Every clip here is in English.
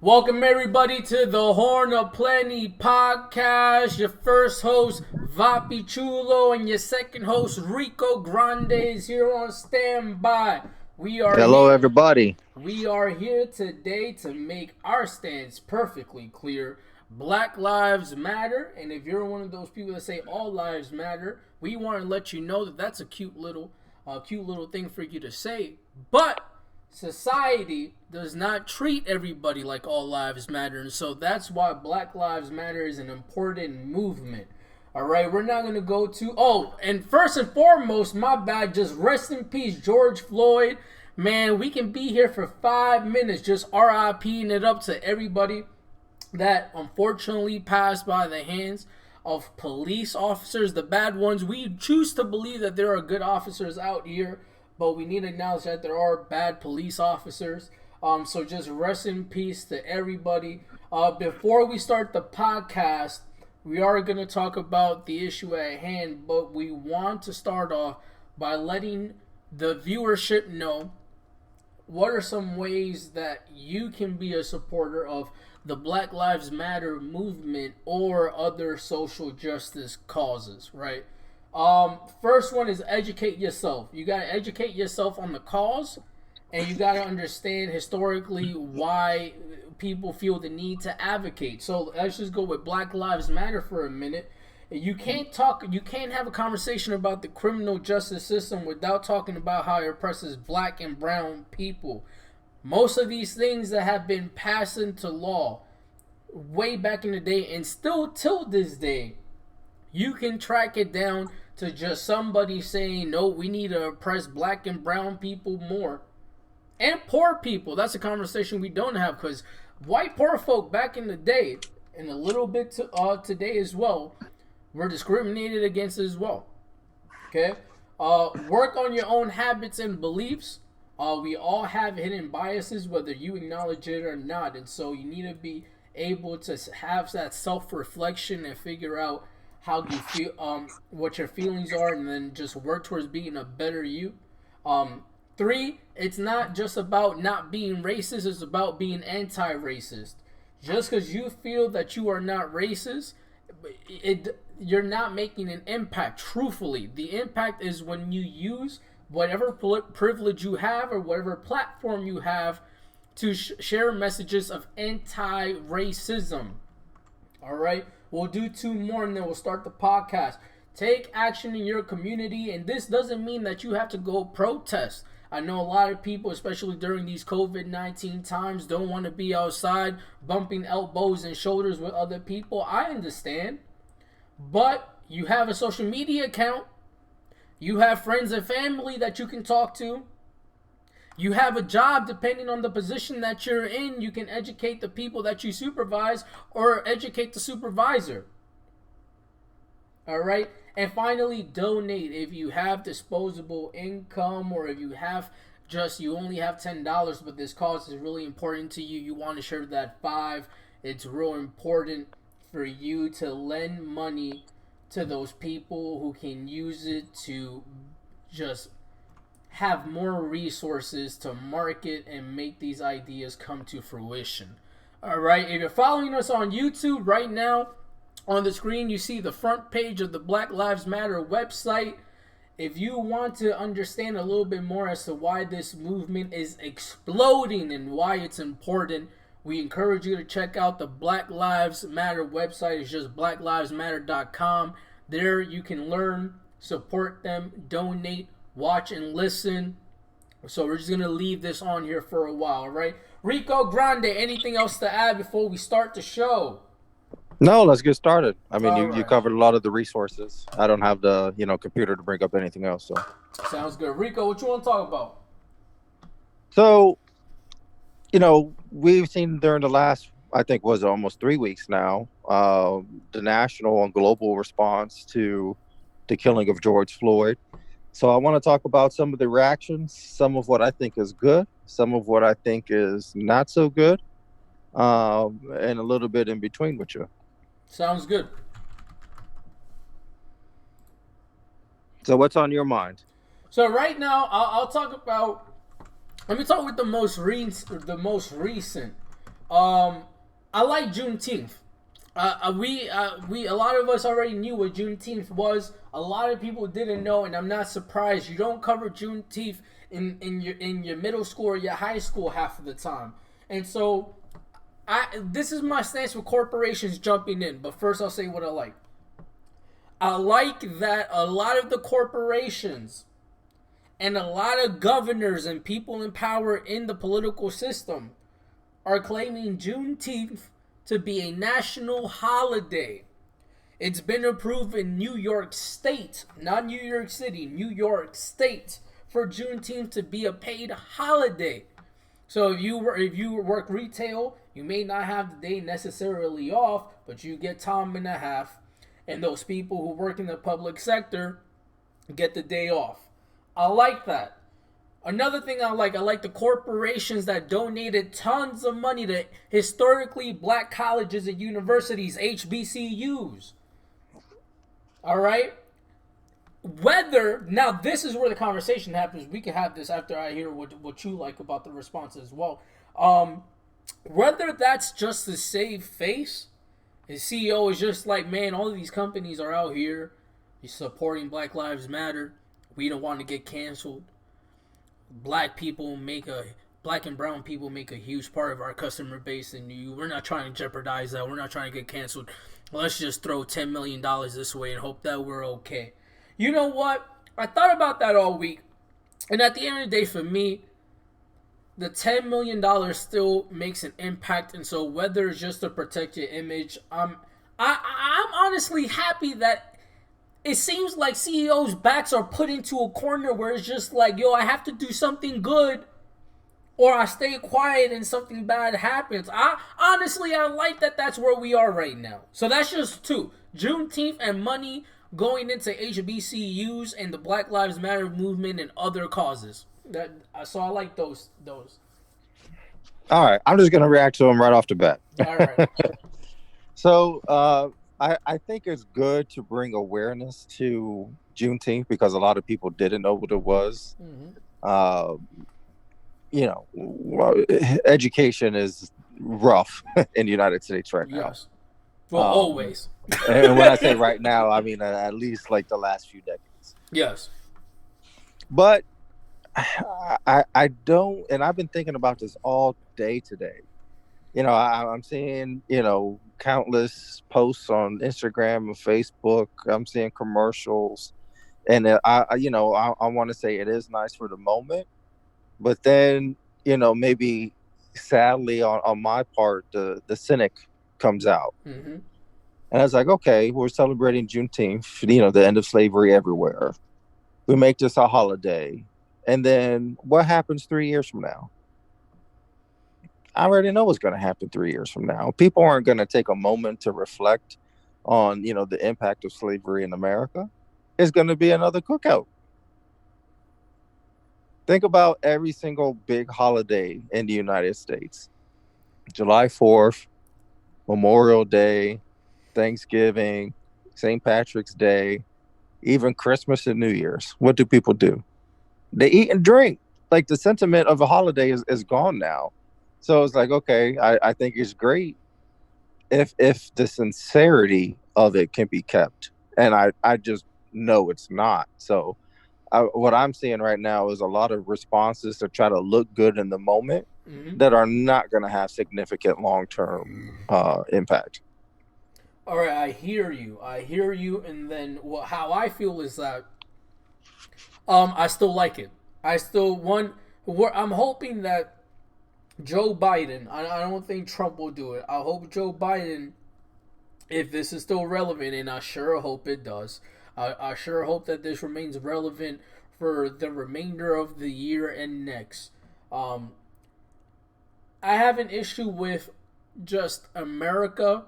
Welcome everybody to the Horn of Plenty podcast. Your first host Vapi Chulo and your second host Rico Grande is here on standby. We are Hello, here. everybody. We are here today to make our stance perfectly clear. Black lives matter, and if you're one of those people that say all lives matter, we want to let you know that that's a cute little thing for you to say. But society does not treat everybody like all lives matter, and so that's why Black Lives Matter is an important movement. All right, we're not gonna go to. Oh, and first and foremost, my bad. Just rest in peace, George Floyd. Man, we can be here for 5 minutes, just RIPing it up to everybody that unfortunately passed by the hands of police officers, the bad ones. We choose to believe that there are good officers out here, but we need to acknowledge that there are bad police officers. So just rest in peace to everybody. Before we start the podcast, we are going to talk about the issue at hand, but we want to start off by letting the viewership know what are some ways that you can be a supporter of the Black Lives Matter movement or other social justice causes, right? First one is educate yourself. You got to educate yourself on the cause, and you got to understand historically why people feel the need to advocate. So let's just go with Black Lives Matter for a minute. You can't have a conversation about the criminal justice system without talking about how it oppresses black and brown people. Most of these things that have been passed into law way back in the day and still till this day, you can track it down to just somebody saying, no, we need to oppress black and brown people more. And poor people. That's a conversation we don't have because white poor folk back in the day, and a little bit today as well, were discriminated against as well. Okay? Work on your own habits and beliefs. We all have hidden biases, whether you acknowledge it or not. And so you need to be able to have that self-reflection and figure out how you feel, what your feelings are, and then just work towards being a better you. Three, it's not just about not being racist, it's about being anti-racist. Just because you feel that you are not racist, you're not making an impact. Truthfully, the impact is when you use whatever privilege you have or whatever platform you have to share messages of anti-racism. All right, we'll do two more and then we'll start the podcast. Take action in your community, and this doesn't mean that you have to go protest. I know a lot of people, especially during these COVID-19 times, don't want to be outside bumping elbows and shoulders with other people. I understand. But you have a social media account. You have friends and family that you can talk to. You have a job depending on the position that you're in. You can educate the people that you supervise or educate the supervisor. All right. And finally, donate if you have disposable income or if you have you only have $10, but this cause is really important to you. You want to share that five. It's real important for you to lend money to those people who can use it to just have more resources to market and make these ideas come to fruition. All right. If you're following us on YouTube right now, on the screen, you see the front page of the Black Lives Matter website. If you want to understand a little bit more as to why this movement is exploding and why it's important, we encourage you to check out the Black Lives Matter website. It's just blacklivesmatter.com. There you can learn, support them, donate, watch, and listen. So we're just going to leave this on here for a while, all right? Rico Grande, anything else to add before we start the show? No, let's get started. I mean, All you right. covered a lot of the resources. I don't have the computer to bring up anything else. Sounds good. Rico, what you want to talk about? So we've seen during the last, I think, was almost 3 weeks now, the national and global response to the killing of George Floyd. So I want to talk about some of the reactions, some of what I think is good, some of what I think is not so good, and a little bit in between with you. Sounds good. So what's on your mind? So right now, I'll talk about. Let me talk with the most recent. I like Juneteenth. We a lot of us already knew what Juneteenth was. A lot of people didn't know, and I'm not surprised. You don't cover Juneteenth in your middle school or your high school half of the time, and so this is my stance with corporations jumping in. But first, I'll say what I like. I like that a lot of the corporations and a lot of governors and people in power in the political system are claiming Juneteenth to be a national holiday. It's been approved in New York State, not New York City, New York State, for Juneteenth to be a paid holiday. So if you work retail, you may not have the day necessarily off, but you get time and a half. And those people who work in the public sector get the day off. I like that. Another thing I like the corporations that donated tons of money to historically black colleges and universities, HBCUs. All right? Now this is where the conversation happens. We can have this after I hear what you like about the response as well. Whether that's just to save face, his CEO is just like, man, all of these companies are out here supporting Black Lives Matter. We don't want to get canceled. Black and brown people make a huge part of our customer base, and we're not trying to jeopardize that. We're not trying to get canceled. Let's just throw $10 million this way and hope that we're okay. You know what? I thought about that all week, and at the end of the day, for me, the $10 million still makes an impact, and so whether it's just to protect your image, I'm honestly happy that it seems like CEOs' backs are put into a corner where it's just like, yo, I have to do something good or I stay quiet and something bad happens. I like that that's where we are right now. So that's just two. Juneteenth and money going into HBCUs and the Black Lives Matter movement and other causes. So I like those. All right. I'm just going to react to them right off the bat. All right. So I think it's good to bring awareness to Juneteenth because a lot of people didn't know what it was. Mm-hmm. Education is rough in the United States right now. Yes. Well, always. And when I say right now, I mean at least like the last few decades. Yes. But I don't, and I've been thinking about this all day today. I'm seeing, countless posts on Instagram and Facebook. I'm seeing commercials, and I want to say it is nice for the moment, but then, maybe sadly on my part, the cynic comes out. Mm-hmm. And I was like, okay, we're celebrating Juneteenth, the end of slavery everywhere. We make this a holiday. And then what happens 3 years from now? I already know what's going to happen 3 years from now. People aren't going to take a moment to reflect on, the impact of slavery in America. It's going to be another cookout. Think about every single big holiday in the United States. July 4th, Memorial Day, Thanksgiving, St. Patrick's Day, even Christmas and New Year's. What do people do? They eat and drink. Like the sentiment of a holiday is gone now. So it's like, okay, I think it's great if the sincerity of it can be kept. And I just know it's not. So what I'm seeing right now is a lot of responses to try to look good in the moment mm-hmm. that are not going to have significant long-term impact. All right, I hear you. And then how I feel is that I still like it. I'm hoping that Joe Biden, I don't think Trump will do it. I hope Joe Biden, if this is still relevant, and I sure hope it does, I sure hope that this remains relevant for the remainder of the year and next. I have an issue with just America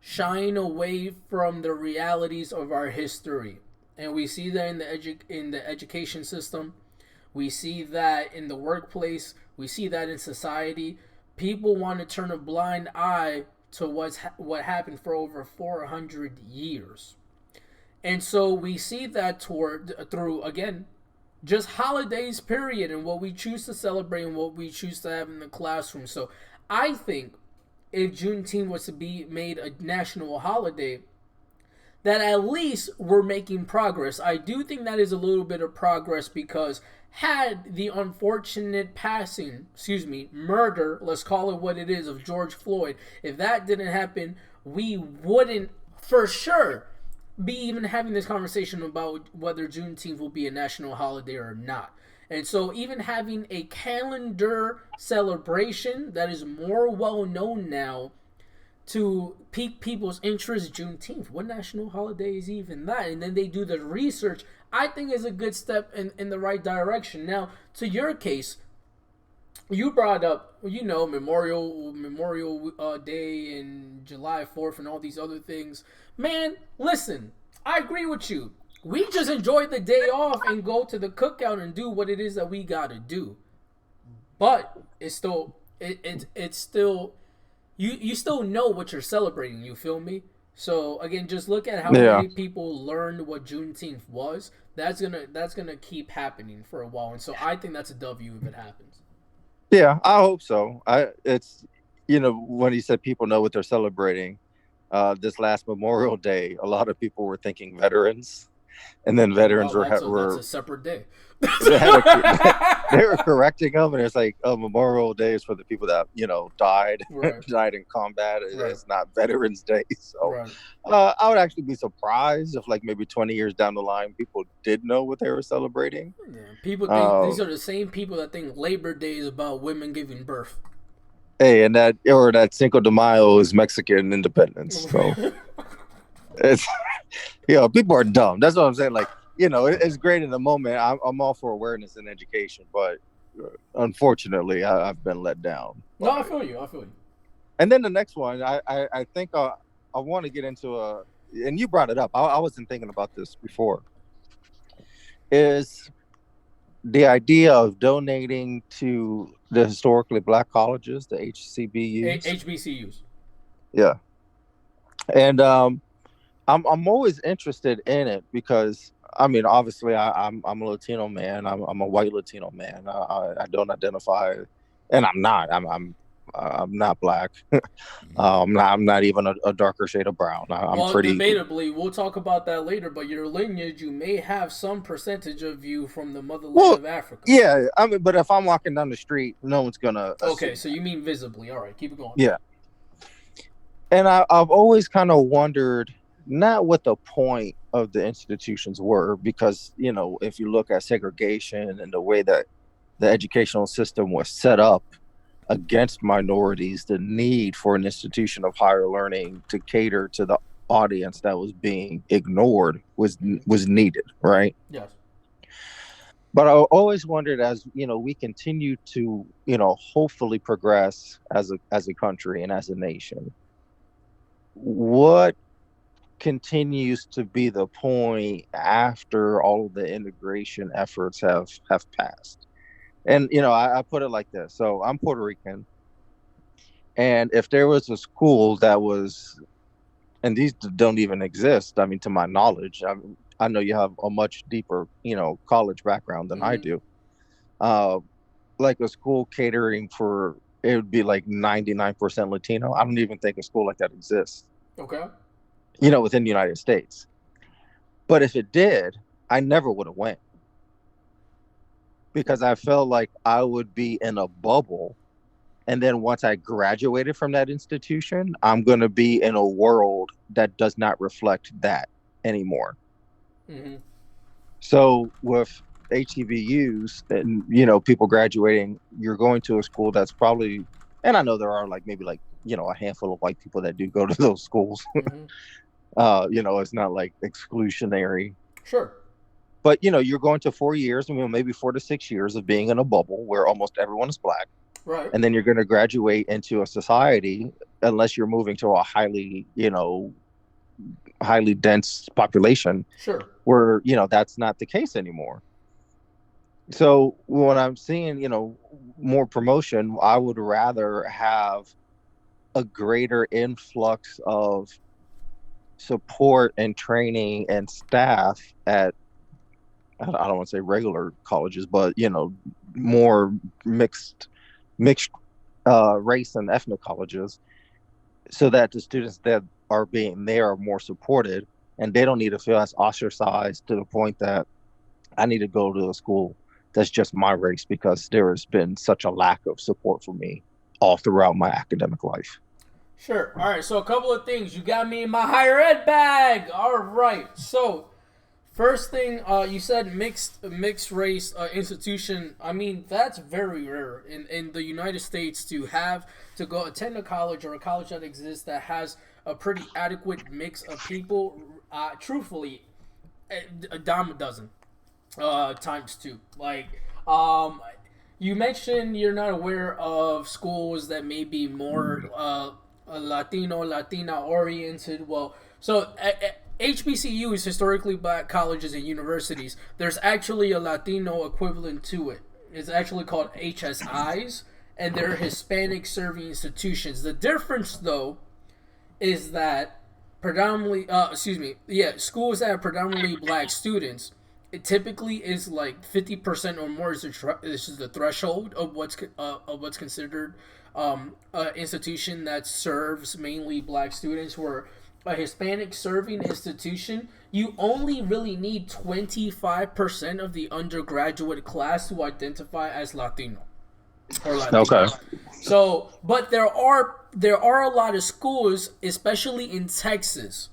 shying away from the realities of our history. And we see that in the education system. We see that in the workplace. We see that in society. People want to turn a blind eye to what happened for over 400 years. And so we see that through, again, just holidays, period, and what we choose to celebrate and what we choose to have in the classroom. So I think if Juneteenth was to be made a national holiday, that at least we're making progress. I do think that is a little bit of progress because had the unfortunate passing, murder, let's call it what it is, of George Floyd, if that didn't happen, we wouldn't for sure be even having this conversation about whether Juneteenth will be a national holiday or not. And so, even having a calendar celebration that is more well known now to pique people's interest, Juneteenth. What national holiday is even that? And then they do the research. I think is a good step in the right direction. Now, to your case, you brought up, Memorial Day and July 4th and all these other things. Man, listen, I agree with you. We just enjoy the day off and go to the cookout and do what it is that we gotta do. But it's still, it's still, you still know what you're celebrating. You feel me? So again, just look at how Yeah. many people learned what Juneteenth was. That's gonna keep happening for a while, and so I think that's a W if it happens. Yeah, I hope so. It's, when he said people know what they're celebrating, this last Memorial Day, a lot of people were thinking veterans, and then Oh wow, veterans that's were a separate day. they had a they were correcting them, and it's like, oh, Memorial Day is for the people that died Right, died in combat. right, It's not Veterans Day. So right. I would actually be surprised if, like, maybe 20 years down the line, people did know what they were celebrating. Yeah, people think Uh, these are the same people that think Labor Day is about women giving birth. hey, and that Cinco de Mayo is Mexican independence. So it's people are dumb. That's what I'm saying. Like, it's great in the moment. I'm all for awareness and education, but unfortunately, I've been let down No, by I it. feel you. I feel you. And then the next one, I think I want to get into and you brought it up. I wasn't thinking about this before. Is the idea of donating to the historically black colleges, the HCBUs? HBCUs. Yeah, and I'm always interested in it because, I mean, obviously I'm a Latino man. I'm a white Latino man. I don't identify, and I'm not black. I'm not even a darker shade of brown. I'm Well, pretty. debatably, we'll talk about that later. But your lineage, you may have some percentage of you from the motherland Well, of Africa. yeah. I mean, but if I'm walking down the street, no one's gonna Okay, assume so that. you mean visibly? All right, keep it going. Yeah, and I've always kind of wondered not what the point of the institutions were, because if you look at segregation and the way that the educational system was set up against minorities, the need for an institution of higher learning to cater to the audience that was being ignored was needed, right? Yes. But I always wondered, as we continue to hopefully progress as a country and as a nation, what continues to be the point after all of the integration efforts have passed. And I put it like this. So I'm Puerto Rican, and if there was a school that was, and these don't even exist, I mean, to my knowledge, I know you have a much deeper college background than I Mm-hmm. do. uh like a school catering for, it would be like 99% Latino. I don't even think a school like that exists, Okay. within the United States. But if it did, I never would have went, because I felt like I would be in a bubble. And then once I graduated from that institution, I'm going to be in a world that does not reflect that anymore. Mm-hmm. So with HEBUs and people graduating, you're going to a school that's probably, and I know there are, like, maybe, like, a handful of white people that do go to those schools. Mm-hmm. It's not like exclusionary, Sure. but you're going to 4 years, maybe 4 to 6 years of being in a bubble where almost everyone is black, Right. and then you're going to graduate into a society, unless you're moving to a highly dense population, Sure. where that's not the case anymore. So when I'm seeing more promotion, I would rather have a greater influx of support and training and staff at, I don't want to say regular colleges, but more mixed race and ethnic colleges, so that the students that are being there are more supported, and they don't need to feel as ostracized to the point that I need to go to a school that's just my race, because there has been such a lack of support for me all throughout my academic life. Sure. All right. So a couple of things. You got me in my higher ed bag. All right. So first thing, you said mixed race institution. I mean, that's very rare in the United States to have to go attend a college or a college that exists that has a pretty adequate mix of people. Truthfully, a dime a dozen, times two. You mentioned you're not aware of schools that may be more Latino, Latina oriented. Well, so HBCUs, historically black colleges and universities, there's actually a Latino equivalent to it. It's actually called HSIs, and they're Hispanic serving institutions. The difference, though, is that schools that have predominantly black students, it typically is like 50% or more this is the threshold of what's considered an institution that serves mainly black students. Where a Hispanic serving institution, you only really need 25% of the undergraduate class to identify as Latino or Okay. Latina. So, but there are a lot of schools, especially in Texas,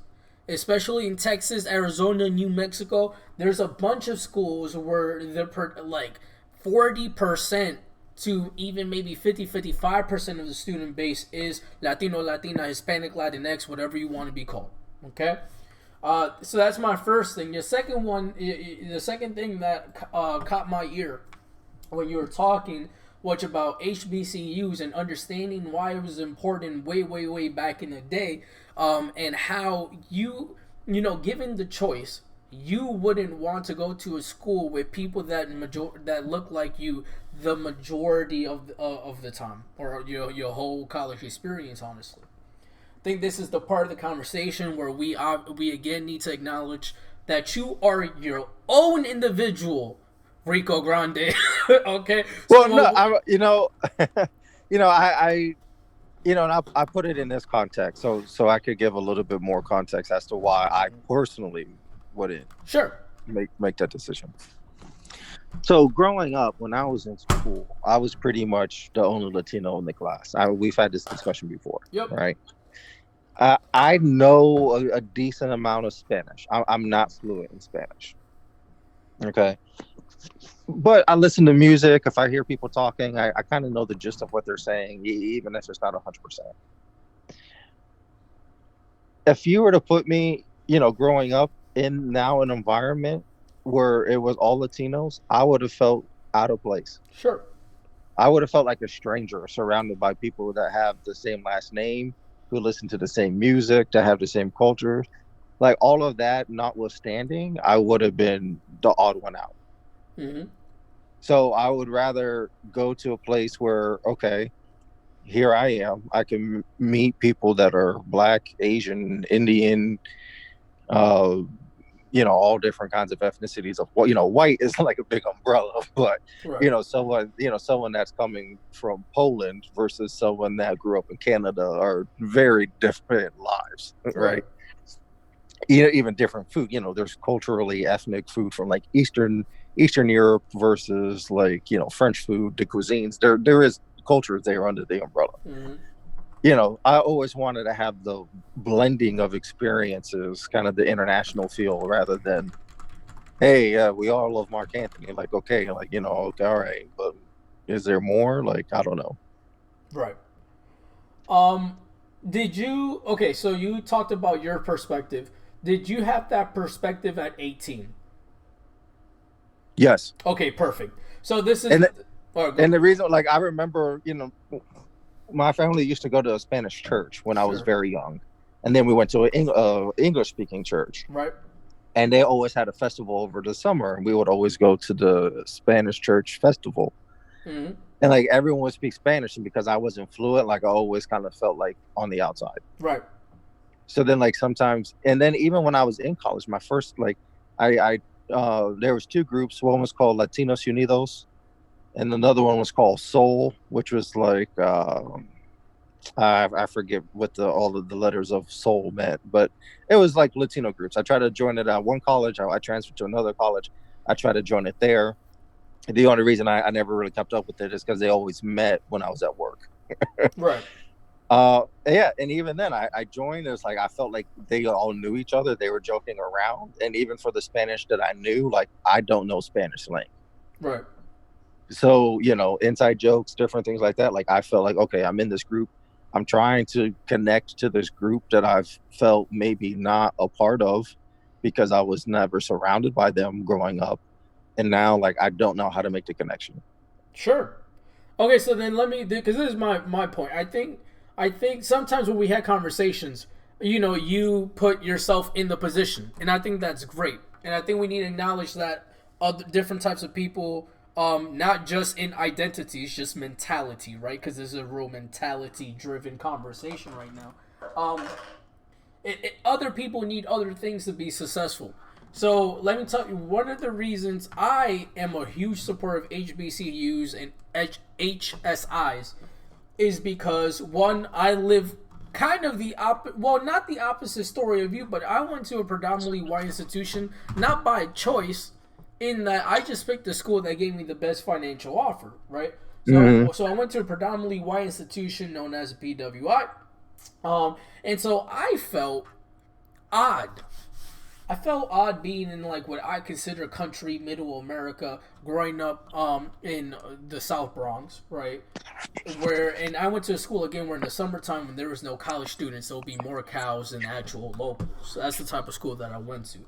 Arizona, New Mexico. There's a bunch of schools where they're like 40% to even maybe 50-55% of the student base is Latino, Latina, Hispanic, Latinx, whatever you want to be called. Okay. So that's my first thing. The second thing that caught my ear when you were talking was about HBCUs and understanding why it was important way, way, way back in the day, and how given the choice, you wouldn't want to go to a school with people that look like you the majority of the time, or your whole college experience. Honestly, I think this is the part of the conversation where we again need to acknowledge that you are your own individual, Rico Grande. Okay, Well, no, so I and I put it in this context so I could give a little bit more context as to why I personally wouldn't sure. make that decision. So growing up, when I was in school, I was pretty much the only Latino in the class. We've had this discussion before, Yep. right? I know a decent amount of Spanish. I'm not fluent in Spanish. Okay. But I listen to music. If I hear people talking, I kind of know the gist of what they're saying, even if it's not 100%. If you were to put me, growing up in now an environment where it was all Latinos, I would have felt out of place. Sure. I would have felt like a stranger surrounded by people that have the same last name, who listen to the same music, that have the same culture. Like all of that notwithstanding, I would have been the odd one out. Mm-hmm. So I would rather go to a place where, okay, here I am. I can meet people that are Black, Asian, Indian, uh, all different kinds of ethnicities. Of what, white is like a big umbrella, but Right. someone that's coming from Poland versus someone that grew up in Canada are very different lives, Right. right? Even different food. There's culturally ethnic food from like Eastern Europe versus like French food. The cuisines there is cultures there under the umbrella. Mm-hmm. I always wanted to have the blending of experiences, kind of the international feel, rather than, hey, we all love Mark Anthony. Like, okay, like, okay, all right, but is there more? Like, I don't know. Right. Um, did you? Okay, so you talked about your perspective. Did you have that perspective at 18? Yes. Okay, perfect. So this is. And Oh, and go. the reason, like, I remember, my family used to go to a Spanish church when I was Sure. very young, and then we went to an English speaking church, Right. and they always had a festival over the summer, and we would always go to the Spanish church festival. Mm-hmm. And like everyone would speak Spanish, and because I wasn't fluent, like I always kind of felt like on the outside. Right. So then, like sometimes, and then even when I was in college, my first like, there was two groups. One was called Latinos Unidos, and another one was called Soul, which was like I forget what all of the letters of soul meant, but it was like Latino groups. I tried to join it at one college. I transferred to another college. I tried to join it there. The only reason I never really kept up with it is because they always met when I was at work. Right. Yeah, and even then I joined. It was like I felt like they all knew each other. They were joking around, and even for the Spanish that I knew, like I don't know Spanish slang. Right. So, inside jokes, different things like that. Like I felt like, okay, I'm in this group. I'm trying to connect to this group that I've felt maybe not a part of because I was never surrounded by them growing up. And now, like, I don't know how to make the connection. Sure. Okay, so then let me, because this is my point. I think sometimes when we had conversations, you put yourself in the position, and I think that's great. And I think we need to acknowledge that other different types of people, not just in identities, just mentality, right? Because this is a real mentality-driven conversation right now. Um, other people need other things to be successful. So let me tell you, one of the reasons I am a huge supporter of HBCUs and HSIs is because one, I live kind of not the opposite story of you, but I went to a predominantly white institution, not by choice, in that I just picked the school that gave me the best financial offer, right? So, Mm-hmm. so I went to a predominantly white institution known as PWI, and so I felt odd. I felt odd being in like what I consider country, middle America, growing up in the South Bronx, right? And I went to a school again where in the summertime when there was no college students, there would be more cows than actual locals. So that's the type of school that I went to,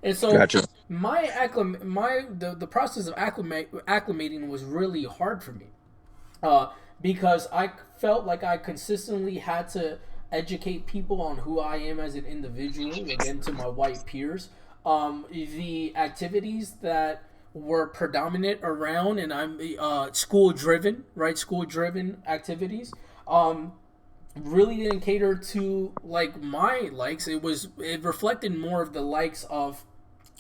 and so Gotcha. the process of acclimating was really hard for me, uh, because I felt like I consistently had to educate people on who I am as an individual, again, to my white peers. The activities that were predominant around, and I'm school driven, right? School driven activities. Really didn't cater to like my likes. It reflected more of the likes of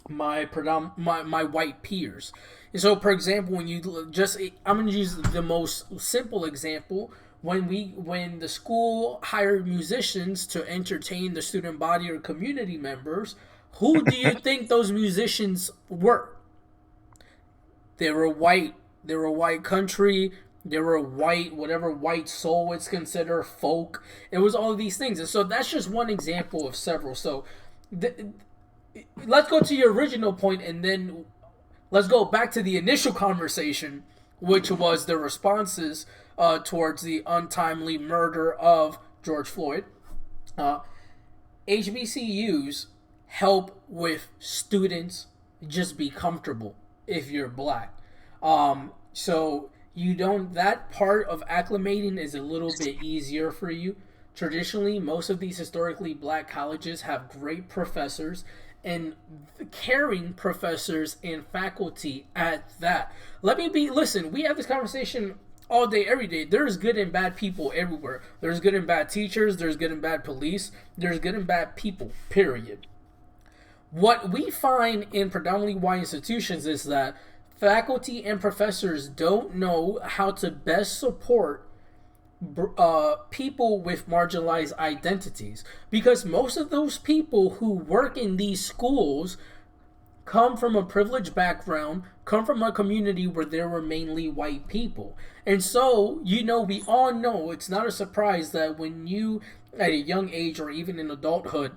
my white peers. And so, for example, when you just I'm going to use the most simple example. When the school hired musicians to entertain the student body or community members, who do you think those musicians were? They were white. They were white country. They were white, whatever white soul it's considered, folk. It was all of these things. And so that's just one example of several. So th- let's go to your original point, and then let's go back to the initial conversation, which was the responses towards the untimely murder of George Floyd. Uh, HBCUs help with students just be comfortable if you're black. So you don't, that part of acclimating is a little bit easier for you. Traditionally, most of these historically black colleges have great professors and caring professors and faculty at that. Listen, we have this conversation all day, every day. There's good and bad people everywhere. There's good and bad teachers, there's good and bad police, there's good and bad people, period. What we find in predominantly white institutions is that faculty and professors don't know how to best support people with marginalized identities, because most of those people who work in these schools come from a privileged background, come from a community where there were mainly white people. And so, we all know it's not a surprise that when you, at a young age or even in adulthood,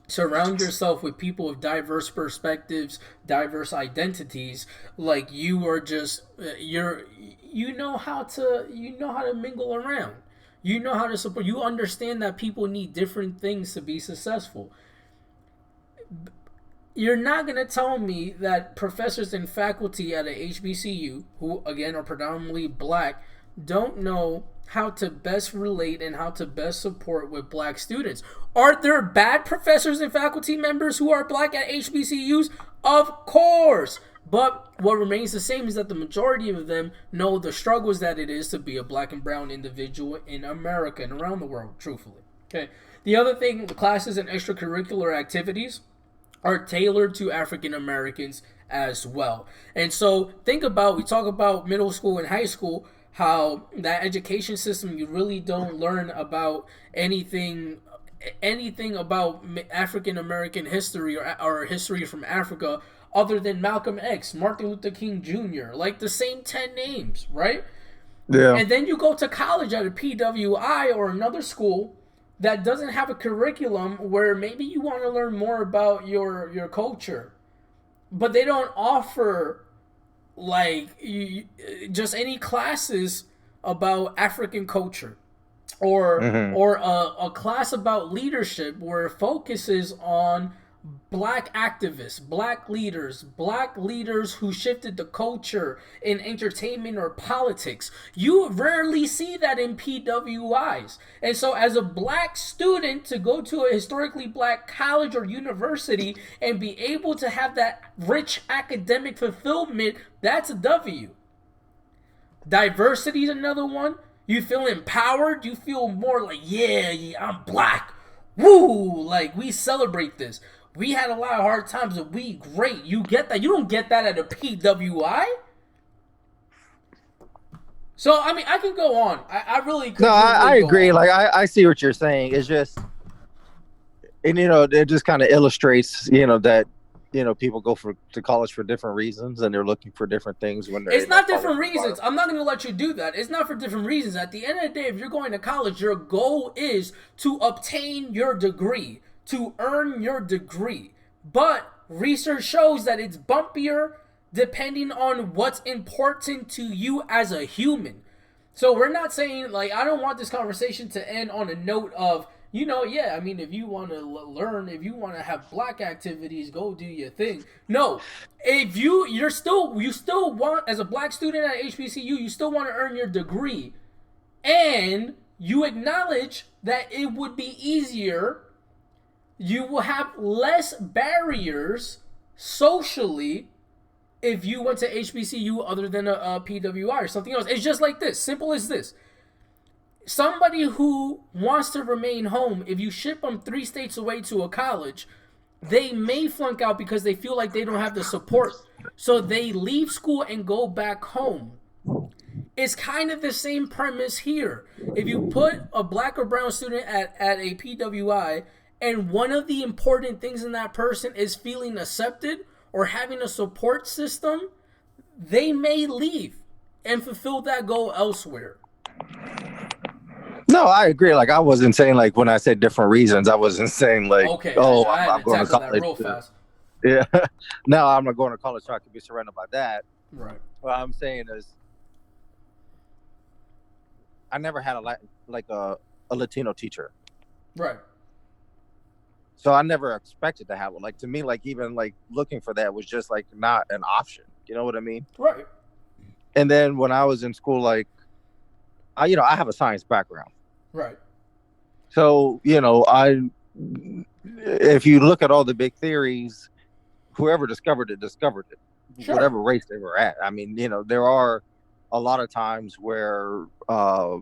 surround yourself with people of diverse perspectives, diverse identities, like you are just you know how to mingle around. You know how to support. You understand that people need different things to be successful. You're not going to tell me that professors and faculty at a HBCU, who again are predominantly black, don't know how to best relate and how to best support with black students. Are there bad professors and faculty members who are black at HBCUs? Of course. But what remains the same is that the majority of them know the struggles that it is to be a black and brown individual in America and around the world, truthfully. Okay. The other thing, the classes and extracurricular activities are tailored to African Americans as well. And so we talk about middle school and high school. how that education system, you really don't learn about anything about African American history or history from Africa other than Malcolm X, Martin Luther King Jr., like the same 10 names, right? Yeah. And then you go to college at a PWI or another school that doesn't have a curriculum where maybe you want to learn more about your culture, but they don't offer like just any classes about African culture or Hmm. a class about leadership where it focuses on black activists, black leaders who shifted the culture in entertainment or politics. You rarely see that in PWIs. And so as a black student to go to a historically black college or university and be able to have that rich academic fulfillment, that's a W. Diversity is another one. You feel empowered. You feel more like, yeah, I'm black. Woo! Like, we celebrate this. We had a lot of hard times, but we great. You get that. You don't get that at a PWI. So, I mean, I can go on. I really could. No, Really I go agree. on. Like I see what you're saying. It's just, and it just kind of illustrates, that people go to college for different reasons, and they're looking for different things when they're It's in that not college different reasons. environment. I'm not going to let you do that. It's not for different reasons. At the end of the day, if you're going to college, your goal is to obtain your degree, to earn your degree. But research shows that it's bumpier depending on what's important to you as a human. So we're not saying, like, I don't want this conversation to end on a note of, yeah, I mean, if you want to learn, if you want to have black activities, go do your thing. No, if you still want, as a black student at HBCU, you still want to earn your degree, and you acknowledge that it would be easier, you will have less barriers socially if you went to HBCU other than a PWI or something else. It's just like this, simple as this. Somebody who wants to remain home, if you ship them 3 states away to a college, they may flunk out because they feel like they don't have the support. So they leave school and go back home. It's kind of the same premise here. If you put a black or brown student at a PWI, and one of the important things in that person is feeling accepted or having a support system, they may leave and fulfill that goal elsewhere. No, I agree. Like I wasn't saying, like, when I said different reasons, I wasn't saying like, Okay, oh, I had I'm to going to tackle that college. real fast. Yeah. No, I'm not going to college so I can be surrounded by that. Right. What I'm saying is, I never had a Latino teacher. Right. So I never expected to have one. Like, to me, like, even like looking for that was just like not an option. You know what I mean? Right. And then when I was in school, like, I have a science background. Right. So, if you look at all the big theories, whoever discovered it, Sure. whatever race they were at. I mean, there are a lot of times where, a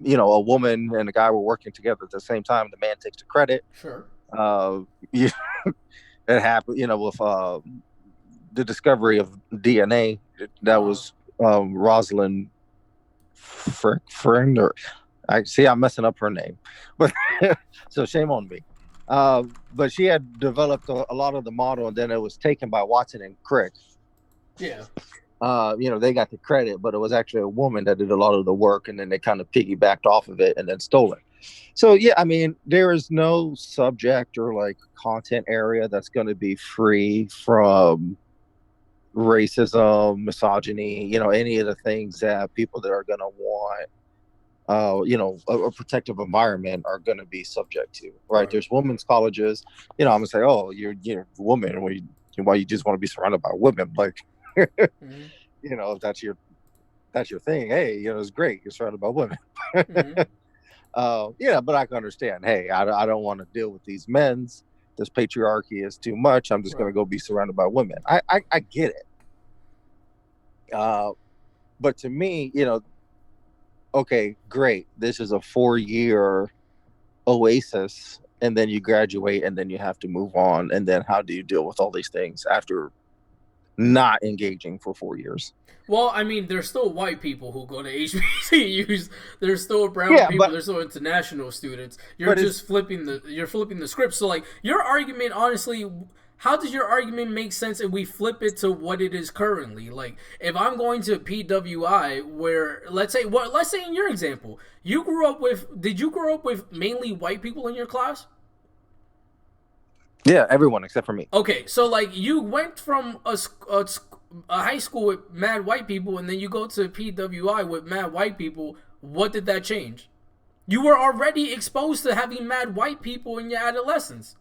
woman and a guy were working together at the same time. The man takes the credit. Sure. It happened, with the discovery of DNA. That was Rosalind Friend, or I see I'm messing up her name, but so shame on me. But she had developed a lot of the model, and then it was taken by Watson and Crick. Yeah. They got the credit, but it was actually a woman that did a lot of the work, and then they kind of piggybacked off of it and then stole it. So yeah, I mean, there is no subject or like content area that's going to be free from racism, misogyny, any of the things that people that are going to want, a protective environment are going to be subject to, right? There's women's colleges, I'm going to say, oh, you're a woman, why you just want to be surrounded by women, like, Mm-hmm. If that's your thing, hey, it's great, you're surrounded by women. Mm-hmm. But I can understand, hey, I don't want to deal with these men's, this patriarchy is too much, I'm just going to go be surrounded by women. I get it. But to me, okay, great, this is a 4-year oasis, and then you graduate, and then you have to move on, and then how do you deal with all these things after not engaging for 4 years. Well, I mean, there's still white people who go to HBCUs. There's still brown Yeah, people. There's still international students. You're but just flipping the script. So, like, your argument, honestly, how does your argument make sense if we flip it to what it is currently? Like, if I'm going to PWI, where let's say in your example, did you grow up with mainly white people in your class? yeah, everyone except for me. Okay, so like you went from a high school with mad white people, and then you go to PWI with mad white people. What did that change? You were already exposed to having mad white people in your adolescence.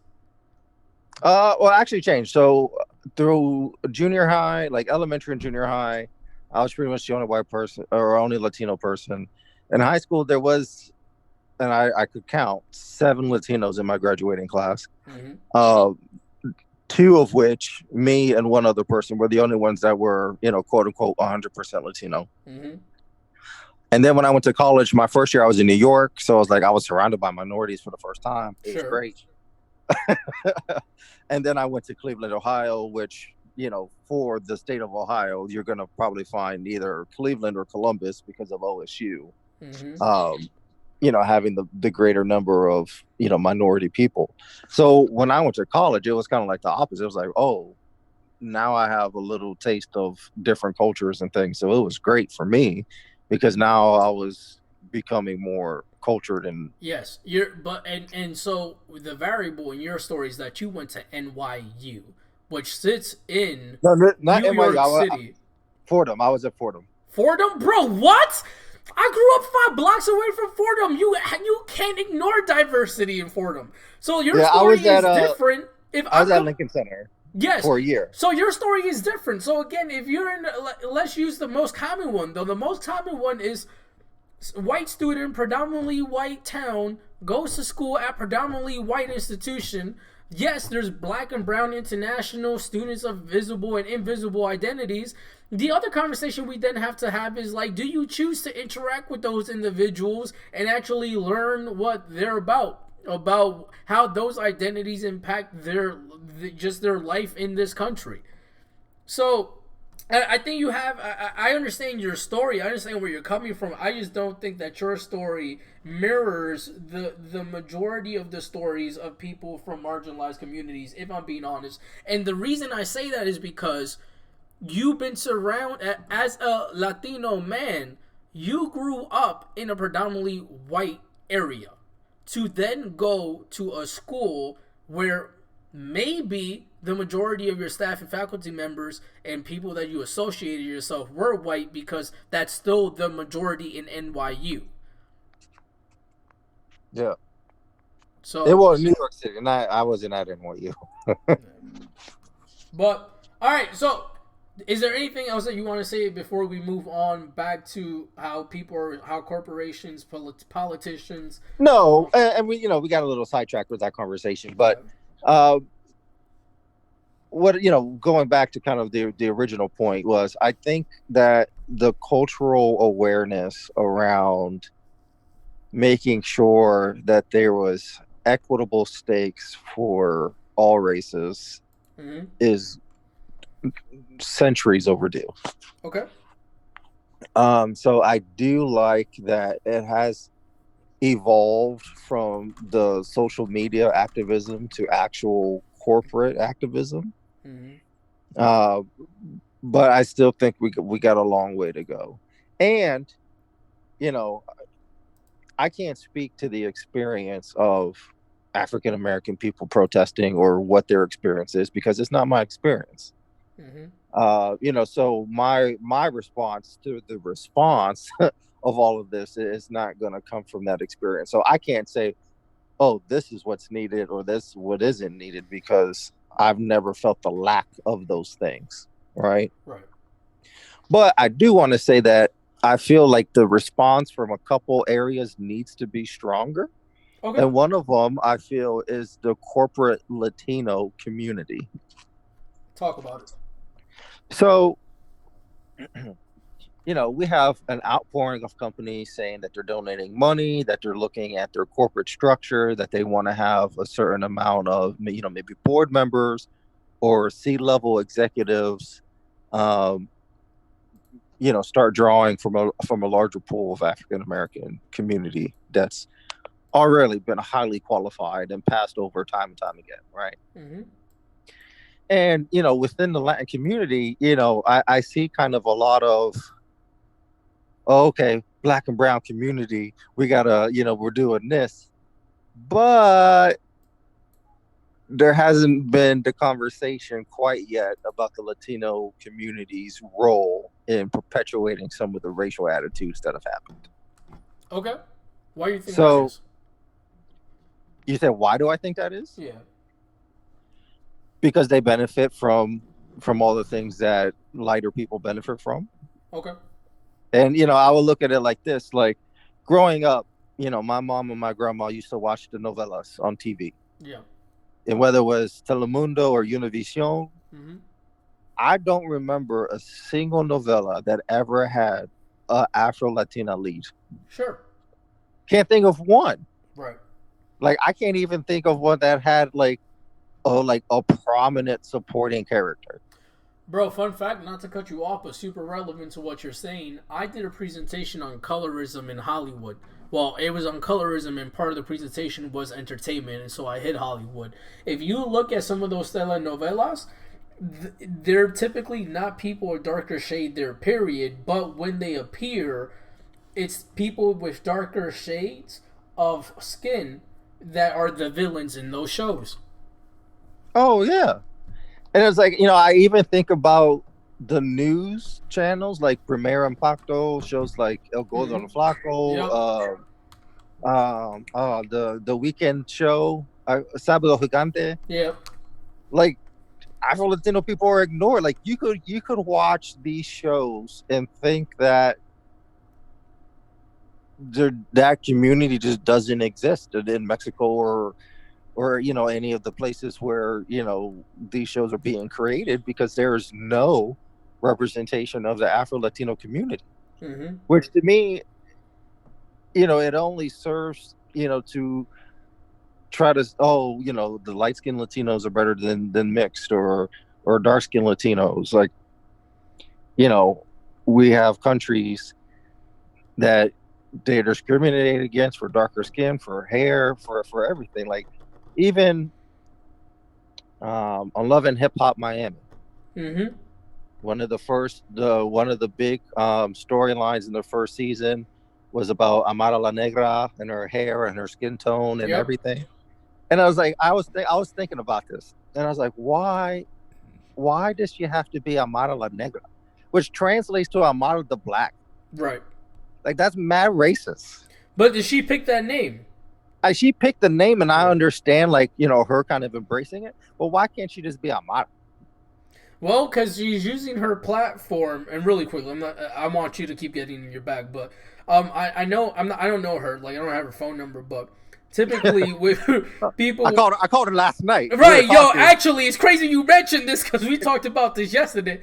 Well, actually changed. So through junior high, like elementary and junior high, I was pretty much the only white person or only Latino person. In high school, there was, and I could count 7 Latinos in my graduating class. Mm-hmm. Uh, 2 of which, me and one other person, were the only ones that were, quote unquote, 100% Latino. Mm-hmm. And then when I went to college, my first year I was in New York, so I was surrounded by minorities for the first time. It was great. And then I went to Cleveland, Ohio, which, for the state of Ohio, you're going to probably find either Cleveland or Columbus because of OSU. Mm-hmm. Having the greater number of, minority people. So when I went to college, it was kind of like the opposite. It was like, oh, now I have a little taste of different cultures and things. So it was great for me because now I was becoming more cultured and yes, and so the variable in your story is that you went to NYU, which sits in no, not New NYU. York City. Fordham. I was at Fordham. Fordham, bro. What? I grew up 5 blocks away from Fordham. You can't ignore diversity in Fordham. So your story is different. If I was at Lincoln Center. Yes. For a year. So your story is different. So again, if you're in, let's use the most common one though. The most common one is white student, predominantly white town, goes to school at predominantly white institution. Yes, there's black and brown international students of visible and invisible identities. The other conversation we then have to have is like, do you choose to interact with those individuals and actually learn what they're about how those identities impact their life in this country? So I think you have. I understand your story. I understand where you're coming from. I just don't think that your story mirrors the majority of the stories of people from marginalized communities, if I'm being honest. And the reason I say that is because you've been surrounded, as a Latino man, you grew up in a predominantly white area. To then go to a school where maybe the majority of your staff and faculty members and people that you associated yourself were white, because that's still the majority in NYU. Yeah. So it was New York City, and I wasn't at NYU. But all right, so is there anything else that you want to say before we move on back to how corporations, politicians? No, and we got a little sidetracked with that conversation, but going back to kind of the original point was, I think that the cultural awareness around making sure that there was equitable stakes for all races is centuries overdue. Okay. So I do like that it has evolved from the social media activism to actual corporate activism. But I still think we got a long way to go. And, I can't speak to the experience of African American people protesting or what their experience is, because it's not my experience. So my response to the response of all of this is not going to come from that experience. So I can't say, oh, this is what's needed or this what isn't needed, because I've never felt the lack of those things. Right. But I do want to say that I feel like the response from a couple areas needs to be stronger. Okay. And one of them, I feel, is the corporate Latino community. Talk about it. So, we have an outpouring of companies saying that they're donating money, that they're looking at their corporate structure, that they want to have a certain amount of, maybe board members or C-level executives um, start drawing from a larger pool of African American community that's already been highly qualified and passed over time and time again, right? Mm-hmm. And within the Latin community, I see kind of a lot of, oh, okay, Black and brown community, we gotta, we're doing this, but there hasn't been the conversation quite yet about the Latino community's role in perpetuating some of the racial attitudes that have happened. Okay. Why do you think that So is? you said, why do I think that is? Yeah. Because they benefit from all the things that lighter people benefit from. Okay. And I will look at it like this: like growing up, my mom and my grandma used to watch the novelas on TV, Yeah. and whether it was Telemundo or Univision, Mm-hmm. I don't remember a single novella that ever had a Afro Latina lead. Sure. Can't think of one. Right. Like I can't even think of one that had like a prominent supporting character. Bro, fun fact, not to cut you off, but super relevant to what you're saying. I did a presentation on colorism in Hollywood. Well, it was on colorism, and part of the presentation was entertainment, and so I hit Hollywood. If you look at some of those telenovelas, they're typically not people of darker shade there, period, but when they appear, it's people with darker shades of skin that are the villains in those shows. Oh yeah. And it's like, I even think about the news channels like Primera Impacto, shows like El Gordo Mm-hmm. and Flaco, Yep. the weekend show, Sábado Gigante. Yep. Like Afro Latino people are ignored. Like you could watch these shows and think that that community just doesn't exist in Mexico or any of the places where these shows are being created, because there's no representation of the Afro Latino community, Mm-hmm. which to me, it only serves to try to, the light skinned Latinos are better than mixed or dark skinned Latinos. Like, you know we have countries that they're discriminated against for darker skin, for hair, for everything. Like even on Love and Hip Hop Miami, Mm-hmm. one of the big storylines in the first season was about Amara La Negra and her hair and her skin tone and Yep. everything. And I was like, I was thinking about this, and I was like, why does she have to be Amara La Negra, which translates to Amara the Black? Right. Like that's mad racist. But did she pick that name? She picked the name, and I Right. understand, like her kind of embracing it. But why can't she just be Amara? Well, because she's using her platform, and really quickly, I'm not. I want you to keep getting in your bag, but I know I'm not. I don't know her. Like I don't have her phone number, but typically with people. I called her last night. We were Right, yo, talking. actually, it's crazy you mentioned this because we talked about this yesterday.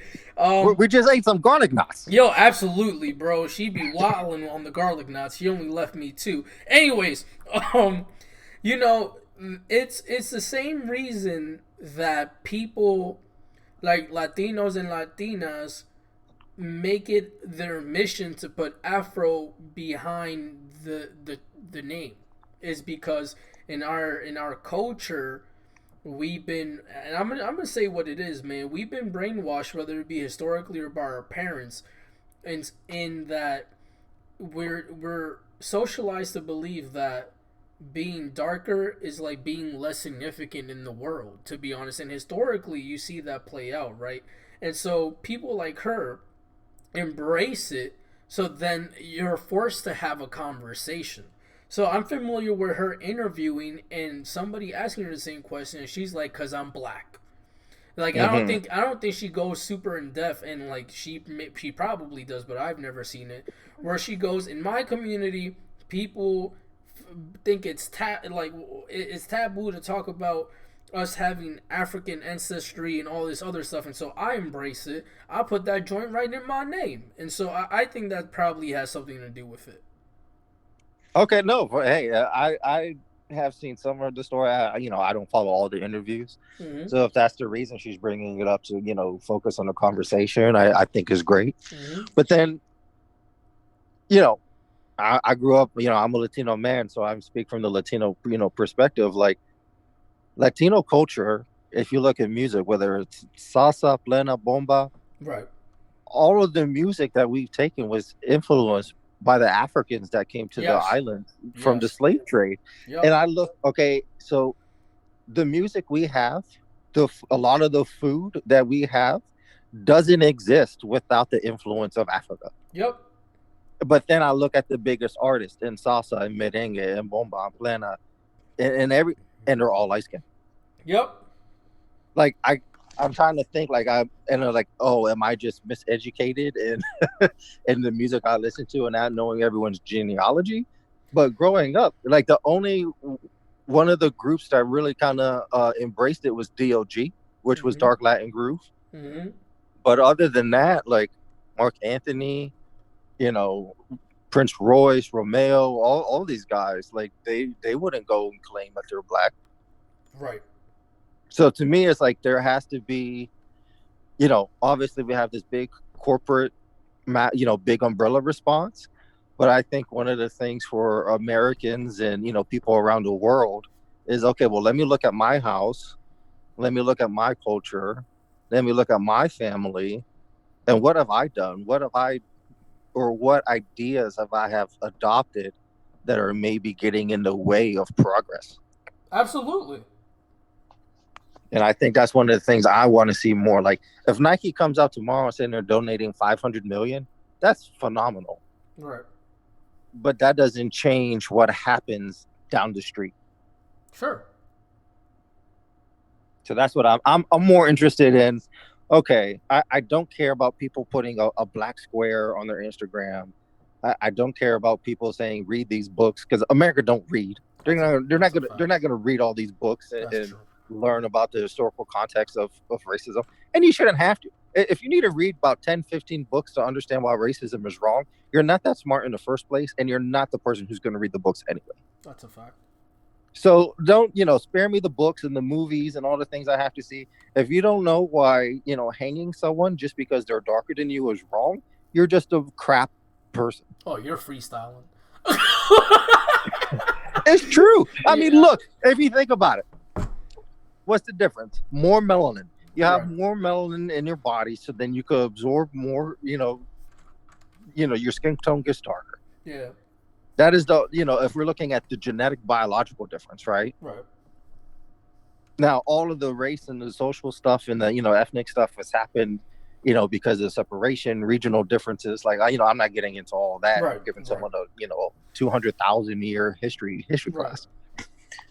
We just ate some garlic knots. Yo, absolutely, bro. She be waddling on the garlic knots. She only left me two. Anyways, um, you know, it's the same reason that people like Latinos and Latinas make it their mission to put Afro behind the name is because in our culture we've been, and I'm gonna say what it is, man. We've been brainwashed, whether it be historically or by our parents, in that we're socialized to believe that being darker is like being less significant in the world, to be honest. And historically you see that play out, right? And so people like her embrace it, so then you're forced to have a conversation. So I'm familiar with her interviewing and somebody asking her the same question, and she's like, "Cause I'm black." Like Mm-hmm. I don't think she goes super in depth, and like she probably does, but I've never seen it. Where she goes, in my community, people think it's taboo to talk about us having African ancestry and all this other stuff, and so I embrace it. I put that joint right in my name, and so I think that probably has something to do with it. Okay, no, but hey, I have seen some of the story. I don't follow all the interviews, Mm-hmm. so if that's the reason she's bringing it up to focus on the conversation, I think is great. Mm-hmm. But then you know, I grew up. I'm a Latino man, so I speak from the Latino perspective. Like Latino culture, if you look at music, whether it's salsa, plena, bomba, Right. all of the music that we've taken was influenced by the Africans that came to the Yes. island from the Yes. slave trade. And Yep. I look, okay, so the music we have, a lot of the food that we have doesn't exist without the influence of Africa. Yep. But then I look at the biggest artists in salsa and merengue and bomba and plena and they're all light skinned. Yep. Like I'm trying to think like and I'm like, oh, am I just miseducated in in the music I listen to and not knowing everyone's genealogy? But growing up, like the only one of the groups that really kind of embraced it was DOG, which was Mm-hmm. Dark Latin Groove. Mm-hmm. But other than that, like Mark Anthony, you know, Prince Royce, Romeo, all these guys, like they wouldn't go and claim that they're black. Right. So to me, it's like there has to be, obviously we have this big corporate, big umbrella response. But I think one of the things for Americans and, people around the world is, okay, well, let me look at my house. Let me look at my culture. Let me look at my family. And what have I done? What ideas have adopted that are maybe getting in the way of progress? Absolutely. And I think that's one of the things I want to see more. Like if Nike comes out tomorrow and saying they're donating 500 million, that's phenomenal. Right. But that doesn't change what happens down the street. Sure. So that's what I'm more interested in. Okay, I don't care about people putting a black square on their Instagram. I don't care about people saying read these books because America don't read. That's a that's a They're fact. not gonna read all these books That's and true. learn about the historical context of racism. And you shouldn't have to. If you need to read about 10, 15 books to understand why racism is wrong, you're not that smart in the first place, and you're not the person who's going to read the books anyway. That's a fact. So don't, spare me the books and the movies and all the things I have to see. If you don't know why, hanging someone just because they're darker than you is wrong, you're just a crap person. Oh, you're freestyling. It's true. I mean, Yeah. look, if you think about it, what's the difference? More melanin. You have Right. more melanin in your body, so then you could absorb more, your skin tone gets darker. Yeah. That is if we're looking at the genetic biological difference, right? Right. Now, all of the race and the social stuff and the, ethnic stuff has happened, because of separation, regional differences. Like, I'm not getting into all that. Right. I'm giving Right. someone a, 200,000 year history Right. class.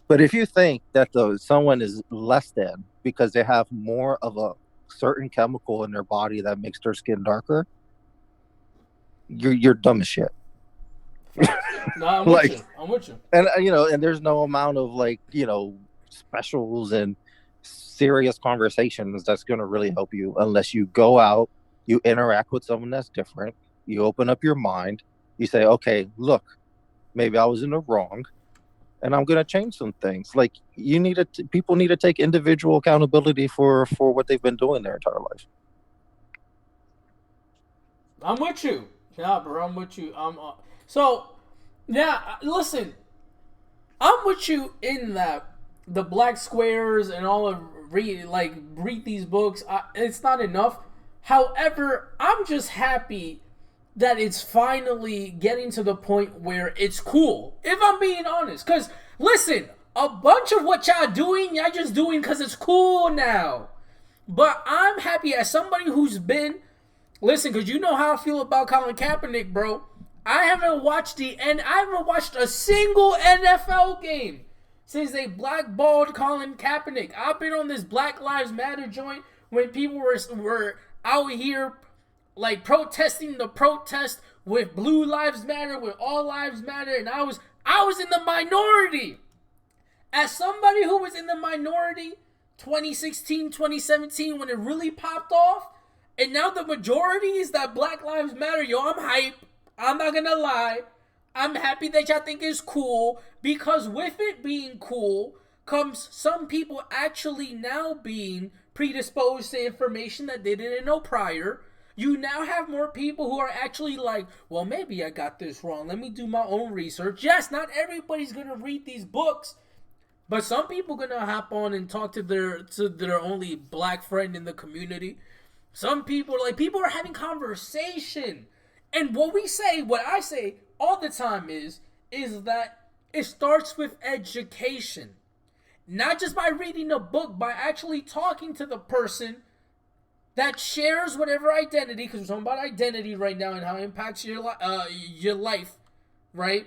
But if you think that someone is less than because they have more of a certain chemical in their body that makes their skin darker, you're dumb as shit. No, I'm with Like, you. I'm with you. and and there's no amount of like specials and serious conversations that's going to really help you unless you go out, you interact with someone that's different, you open up your mind, you say, okay, look, maybe I was in the wrong and I'm going to change some things. Like people need to take individual accountability for what they've been doing their entire life. I'm with you. Yeah, bro. I'm with you. So, yeah. Listen, I'm with you in that the black squares and all of read these books. It's not enough. However, I'm just happy that it's finally getting to the point where it's cool. If I'm being honest, because listen, a bunch of what y'all doing, y'all just doing because it's cool now. But I'm happy as somebody who's been listen, because you know how I feel about Colin Kaepernick, bro. I haven't watched a single NFL game since they blackballed Colin Kaepernick. I've been on this Black Lives Matter joint when people were out here like protesting the protest with Blue Lives Matter, with All Lives Matter, and I was in the minority. As somebody who was in the minority 2016, 2017 when it really popped off, and now the majority is that Black Lives Matter. Yo, I'm hype. I'm not gonna lie. I'm happy that y'all think it's cool because with it being cool comes some people actually now being predisposed to information that they didn't know prior. You now have more people who are actually like, well, maybe I got this wrong. Let me do my own research. Yes, not everybody's gonna read these books, but some people gonna hop on and talk to their only black friend in the community. Some people people are having conversation. And what I say all the time is that it starts with education. Not just by reading a book, by actually talking to the person that shares whatever identity, because we're talking about identity right now and how it impacts your life, right?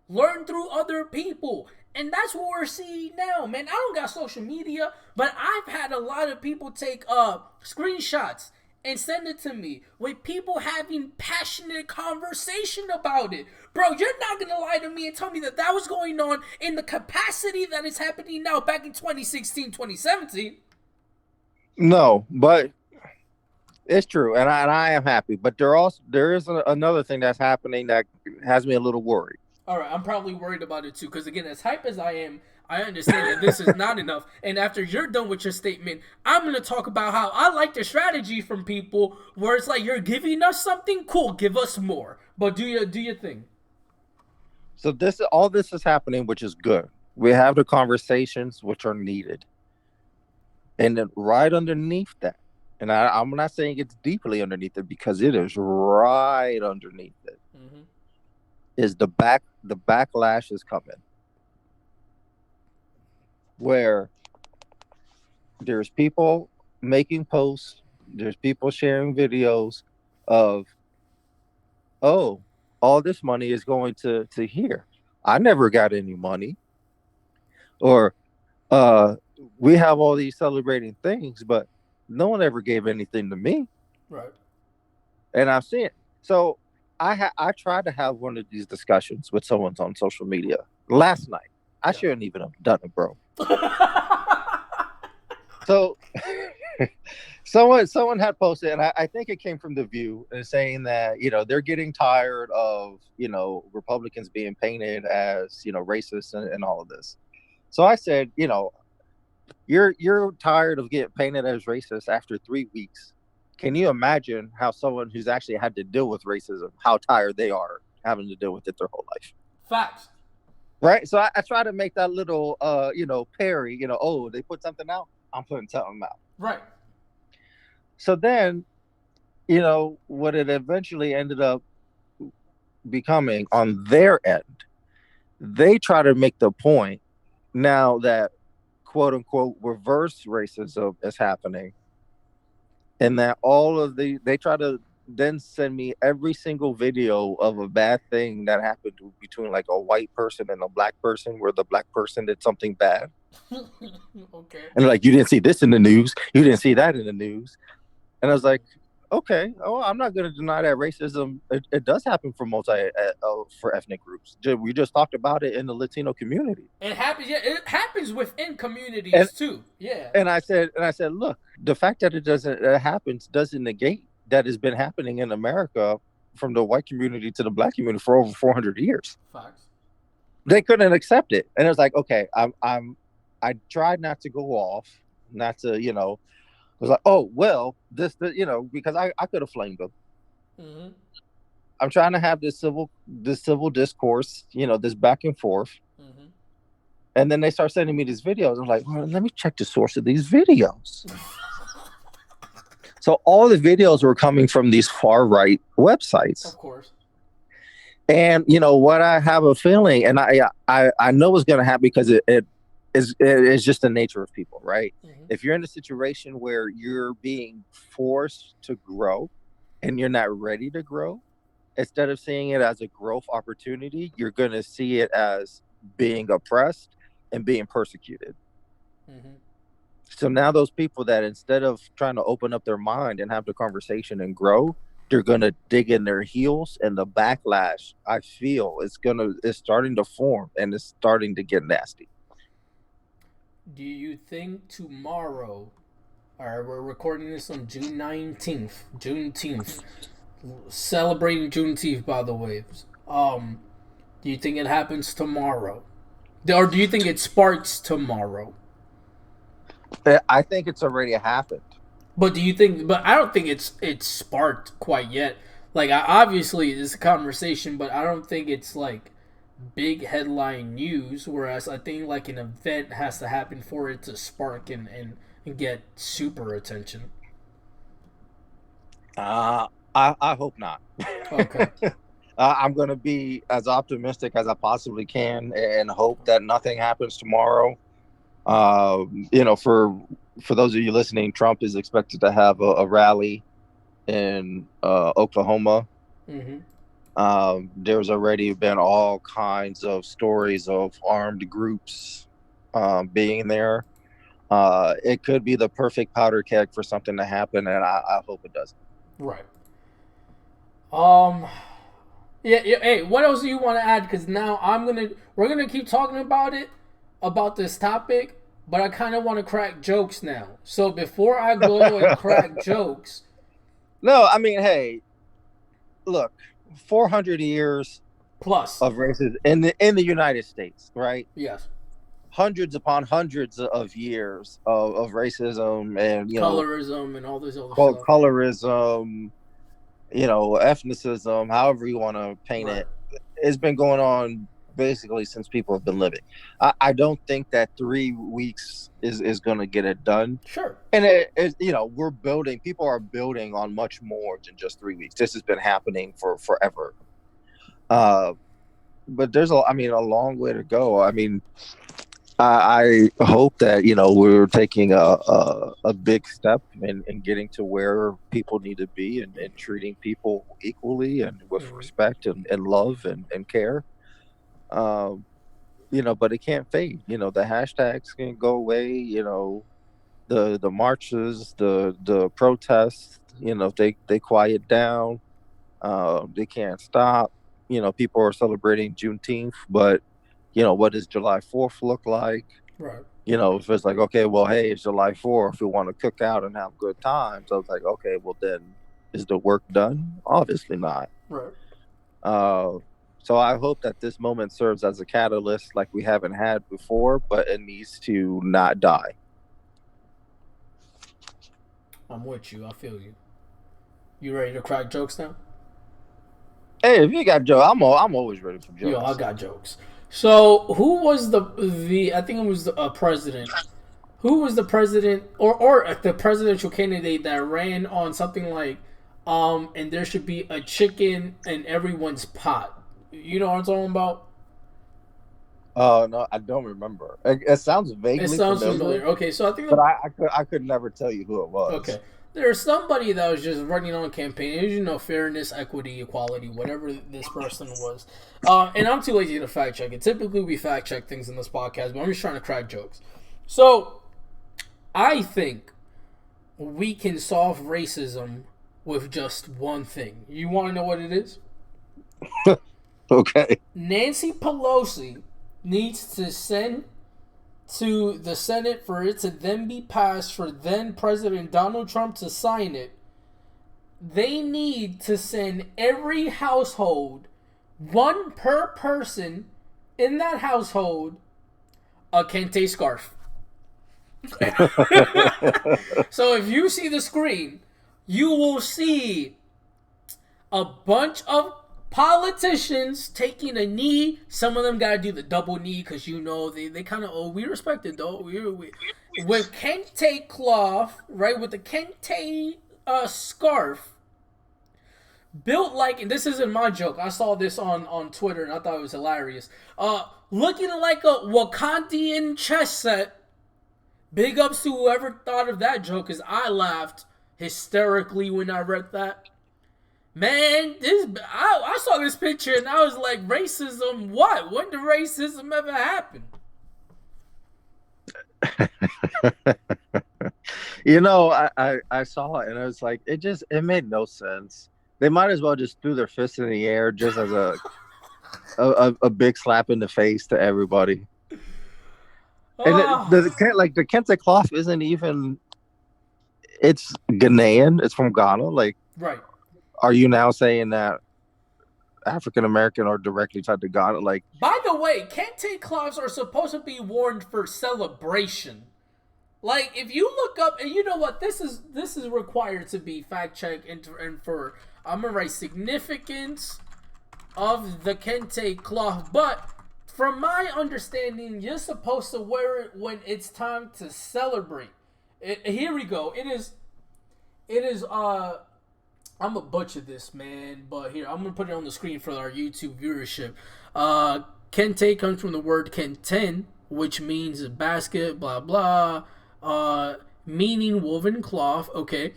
Learn through other people. And that's what we're seeing now, man. I don't got social media, but I've had a lot of people take screenshots and send it to me with people having passionate conversation about it. Bro, you're not going to lie to me and tell me that that was going on in the capacity that is happening now back in 2016, 2017. No, but it's true, and I am happy. But there is another thing that's happening that has me a little worried. All right, I'm probably worried about it too, because again, as hype as I am, I understand that this is not enough. And after you're done with your statement, I'm gonna talk about how I like the strategy from people where it's like you're giving us something cool, give us more, but do your thing. So all this is happening, which is good. We have the conversations which are needed, and then right underneath that, and I'm not saying it's deeply underneath it because it is right underneath it. Mm-hmm. Is the backlash is coming, where there's people making posts, there's people sharing videos of, oh, all this money is going to here. I never got any money. Or we have all these celebrating things, but no one ever gave anything to me. Right. And I've seen it. So I tried to have one of these discussions with someone on social media last night. I shouldn't even have done it, bro. So someone had posted, and I think it came from The View, saying that, they're getting tired of, Republicans being painted as, racist and all of this. So I said, you're tired of getting painted as racist after 3 weeks. Can you imagine how someone who's actually had to deal with racism, how tired they are having to deal with it their whole life? Facts. Right. So I try to make that little, parry, oh, they put something out, I'm putting something out. Right. So then, what it eventually ended up becoming on their end, they try to make the point now that quote unquote reverse racism is happening, and that they try to then send me every single video of a bad thing that happened between like a white person and a black person, where the black person did something bad. Okay. And like, you didn't see this in the news, you didn't see that in the news. And I was like, okay, I'm not going to deny that racism, it does happen for for ethnic groups. We just talked about it in the Latino community. It happens. Yeah, it happens within communities too. Yeah. And I said, look, the fact that it happens doesn't negate that has been happening in America from the white community to the black community for over 400 years. Facts. They couldn't accept it, and it was like, okay, I tried not to go off, not to, it was like, oh, well, because I could have flamed them. Mm-hmm. I'm trying to have this civil discourse, this back and forth. Mm-hmm. And then they start sending me these videos. I'm like, well, let me check the source of these videos. So all the videos were coming from these far right websites. Of course. And what, I have a feeling, and I know it's going to happen because it's just the nature of people, right? Mm-hmm. If you're in a situation where you're being forced to grow and you're not ready to grow, instead of seeing it as a growth opportunity, you're going to see it as being oppressed and being persecuted. Mm-hmm. So now those people that, instead of trying to open up their mind and have the conversation and grow, they're going to dig in their heels, and the backlash, I feel, it's starting to form, and it's starting to get nasty. Do you think tomorrow, we're recording this on June 19th, Juneteenth, celebrating Juneteenth, by the way. Do you think it happens tomorrow? Or do you think it sparks tomorrow? I think it's already happened. But do you think? But I don't think it's sparked quite yet. Like obviously it's a conversation, but I don't think it's like big headline news. Whereas I think like an event has to happen for it to spark and get super attention. I hope not. Okay. I'm going to be as optimistic as I possibly can and hope that nothing happens tomorrow. For those of you listening, Trump is expected to have a rally in Oklahoma. Mm-hmm. There's already been all kinds of stories of armed groups being there. It could be the perfect powder keg for something to happen, and I hope it doesn't. Right. Um. Yeah. Hey, what else do you want to add? Because now we're gonna keep talking about this topic, but I kind of want to crack jokes now. So before I go and crack jokes, No, I mean, hey, look, 400 years plus, of racism in the United States, right? yes, Hundreds upon hundreds of years of racism and colorism and all this other stuff. colorism, ethnicism, however you want to paint Right. it. It's been going on basically since people have been living. I don't think that 3 weeks is going to get it done. Sure. And we're building. People are building on much more than just 3 weeks. This has been happening for forever. But there's a long way to go. I mean, I hope that we're taking a big step in getting to where people need to be and treating people equally and with respect and love and care. But it can't fade. The hashtags can go away. The marches, the protests. They quiet down. They can't stop. People are celebrating Juneteenth, but what does July 4th look like? Right. If it's like, okay, well, hey, it's July 4th, we want to cook out and have good times. I was like, okay, well, then is the work done? Obviously not. Right. So I hope that this moment serves as a catalyst like we haven't had before, but it needs to not die. I'm with you. I feel you. You ready to crack jokes now? Hey, if you got jokes, I'm always ready for jokes. Yo, I got jokes. So, who was the I think it was the president. Who was the president or the presidential candidate that ran on something like and there should be a chicken in everyone's pot. You know what I'm talking about? No, I don't remember. It sounds vaguely familiar. Okay, so I think but I could never tell you who it was. Okay. There's somebody that was just running on campaign. Fairness, equity, equality, whatever this person was. And I'm too lazy to fact check it. Typically, we fact check things in this podcast, but I'm just trying to crack jokes. So, I think we can solve racism with just one thing. You want to know what it is? Okay. Nancy Pelosi needs to send to the Senate for it to then be passed for then President Donald Trump to sign it. They need to send every household, one per person in that household, a kente scarf. So if you see the screen, you will see a bunch of politicians taking a knee. Some of them gotta do the double knee because they kind of we respect it though. We with kente cloth, right, with the kente scarf built like, and this isn't my joke, I saw this on Twitter and I thought it was hilarious, looking like a Wakandian chess set. Big ups to whoever thought of that joke, because I laughed hysterically when I read that. Man, I saw this picture and I was like, racism, what? When did racism ever happen? I saw it and I was like, it made no sense. They might as well just threw their fists in the air just as a big slap in the face to everybody. And the kente cloth isn't even, it's Ghanaian. It's from Ghana. Like, right. Are you now saying that African American or directly tied to Ghana. Like, By the way, kente cloths are supposed to be worn for celebration. Like, if you look up, and you know what, this is required to be fact checked, and for I'm gonna write significance of the kente cloth. But from my understanding, you're supposed to wear it when it's time to celebrate. Here we go. It is. I'm gonna butcher this, man, but here I'm gonna put it on the screen for our YouTube viewership. Kente comes from the word kenten, which means basket, blah blah, meaning woven cloth. Okay,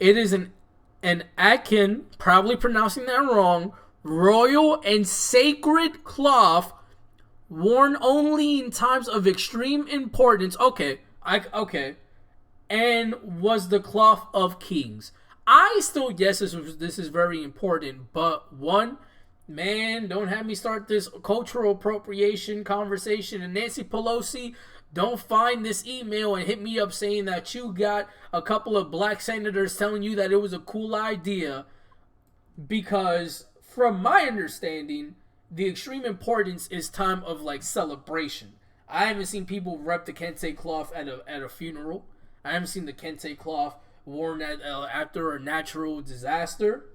it is an akin, probably pronouncing that wrong, royal and sacred cloth worn only in times of extreme importance. Okay, and was the cloth of kings. I still guess this is very important, but one, man, don't have me start this cultural appropriation conversation. And Nancy Pelosi, don't find this email and hit me up saying that you got a couple of black senators telling you that it was a cool idea, because from my understanding, the extreme importance is time of like celebration. I haven't seen people rep the kente cloth at a funeral. I haven't seen the kente cloth worn after a natural disaster.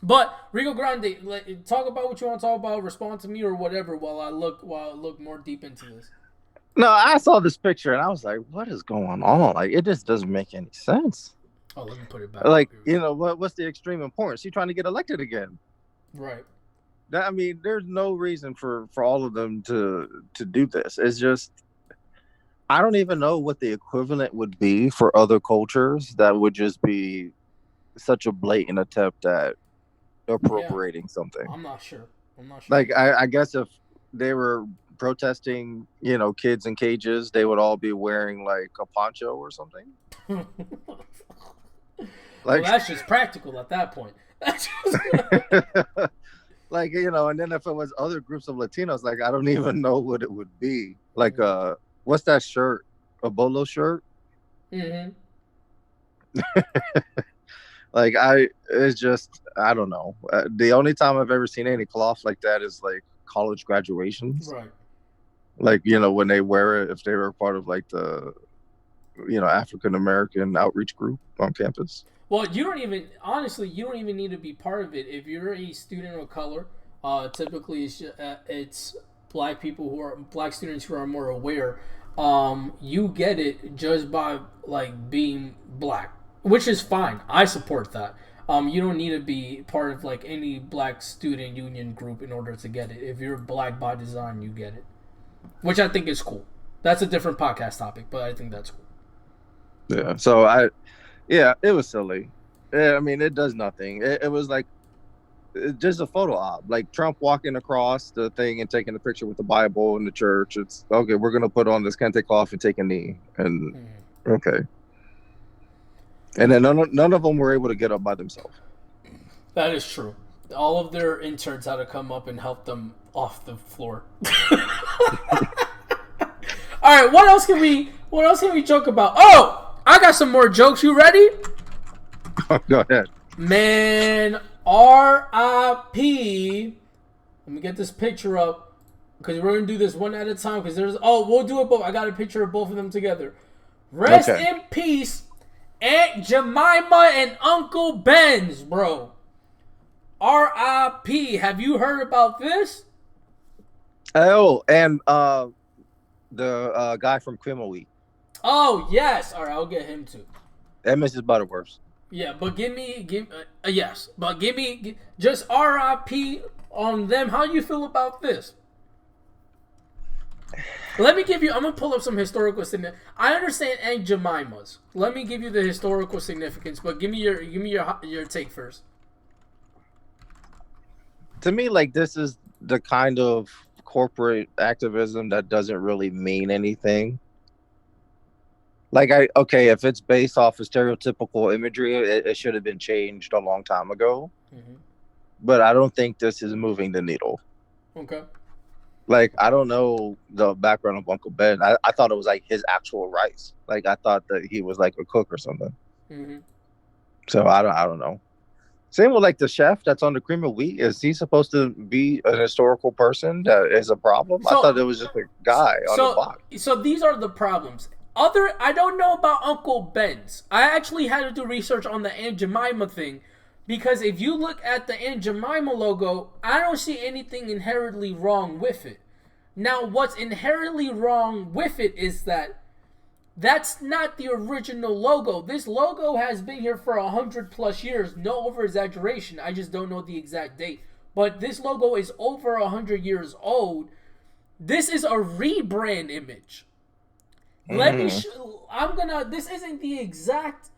But Rico Grande, talk about what you want to talk about. Respond to me or whatever while I look more deep into this. no, I saw this picture and I was like, what is going on? Like, it just doesn't make any sense. Oh, let me put it back. Like, what's the extreme importance? You trying to get elected again? Right. I mean, there's no reason for all of them to do this. It's just, I don't even know what the equivalent would be for other cultures that would just be such a blatant attempt at appropriating something. I'm not sure. Like, I guess if they were protesting, kids in cages, they would all be wearing like a poncho or something. Like, well, that's just practical at that point. That's just like, and then if it was other groups of Latinos, like, I don't even know what it would be. Like, what's that shirt? A bolo shirt? Mm-hmm. Like, it's just, I don't know. The only time I've ever seen any cloth like that is like college graduations. Right. Like, when they wear it, if they were part of like the, African American outreach group on campus. Well, you don't even need to be part of it. If you're a student of color, typically it's black students who are more aware. You get it just by like being black, which is fine. I support that. You don't need to be part of like any black student union group in order to get it. If you're black by design, you get it, which I think is cool. That's a different podcast topic, but I think that's cool. Yeah. So it was silly. I mean, it does nothing. It was like just a photo op, like Trump walking across the thing and taking a picture with the Bible in the church. It's okay. We're gonna put on this kente cloth and take a knee, and okay. And then none of them were able to get up by themselves. That is true. All of their interns had to come up and help them off the floor. All right, what else can we joke about? Oh, I got some more jokes. You ready? Go ahead. Man, R.I.P. Let me get this picture up, because we're gonna do this one at a time. Because we'll do it both. I got a picture of both of them together. Rest in peace, Aunt Jemima and Uncle Ben's, bro. R.I.P. Have you heard about this? Oh, and the guy from Quimawee. Oh yes. All right, I'll get him too. And Mrs. Butterworth. Yeah, but give me just R.I.P. on them. How do you feel about this? I'm gonna pull up some historical significance. I understand Aunt Jemima's. Let me give you the historical significance, but give me your take first. To me, like, this is the kind of corporate activism that doesn't really mean anything. Like, if it's based off of stereotypical imagery, it should have been changed a long time ago. Mm-hmm. But I don't think this is moving the needle. Okay. Like, I don't know the background of Uncle Ben. I thought it was like his actual rice. Like, I thought that he was like a cook or something. Mm-hmm. So I don't know. Same with like the chef that's on the cream of wheat. Is he supposed to be an historical person that is a problem? I thought it So was just a guy on the so box. so these are the problems. I don't know about Uncle Ben's. I actually had to do research on the Aunt Jemima thing because if you look at the Aunt Jemima logo, I don't see anything inherently wrong with it. Now, what's inherently wrong with it is that that's not the original logo. This logo has been here for 100 plus years. No over exaggeration. I just don't know the exact date. But this logo is over 100 years old. This is a rebrand image. Let me. Mm. I'm gonna. This isn't the exact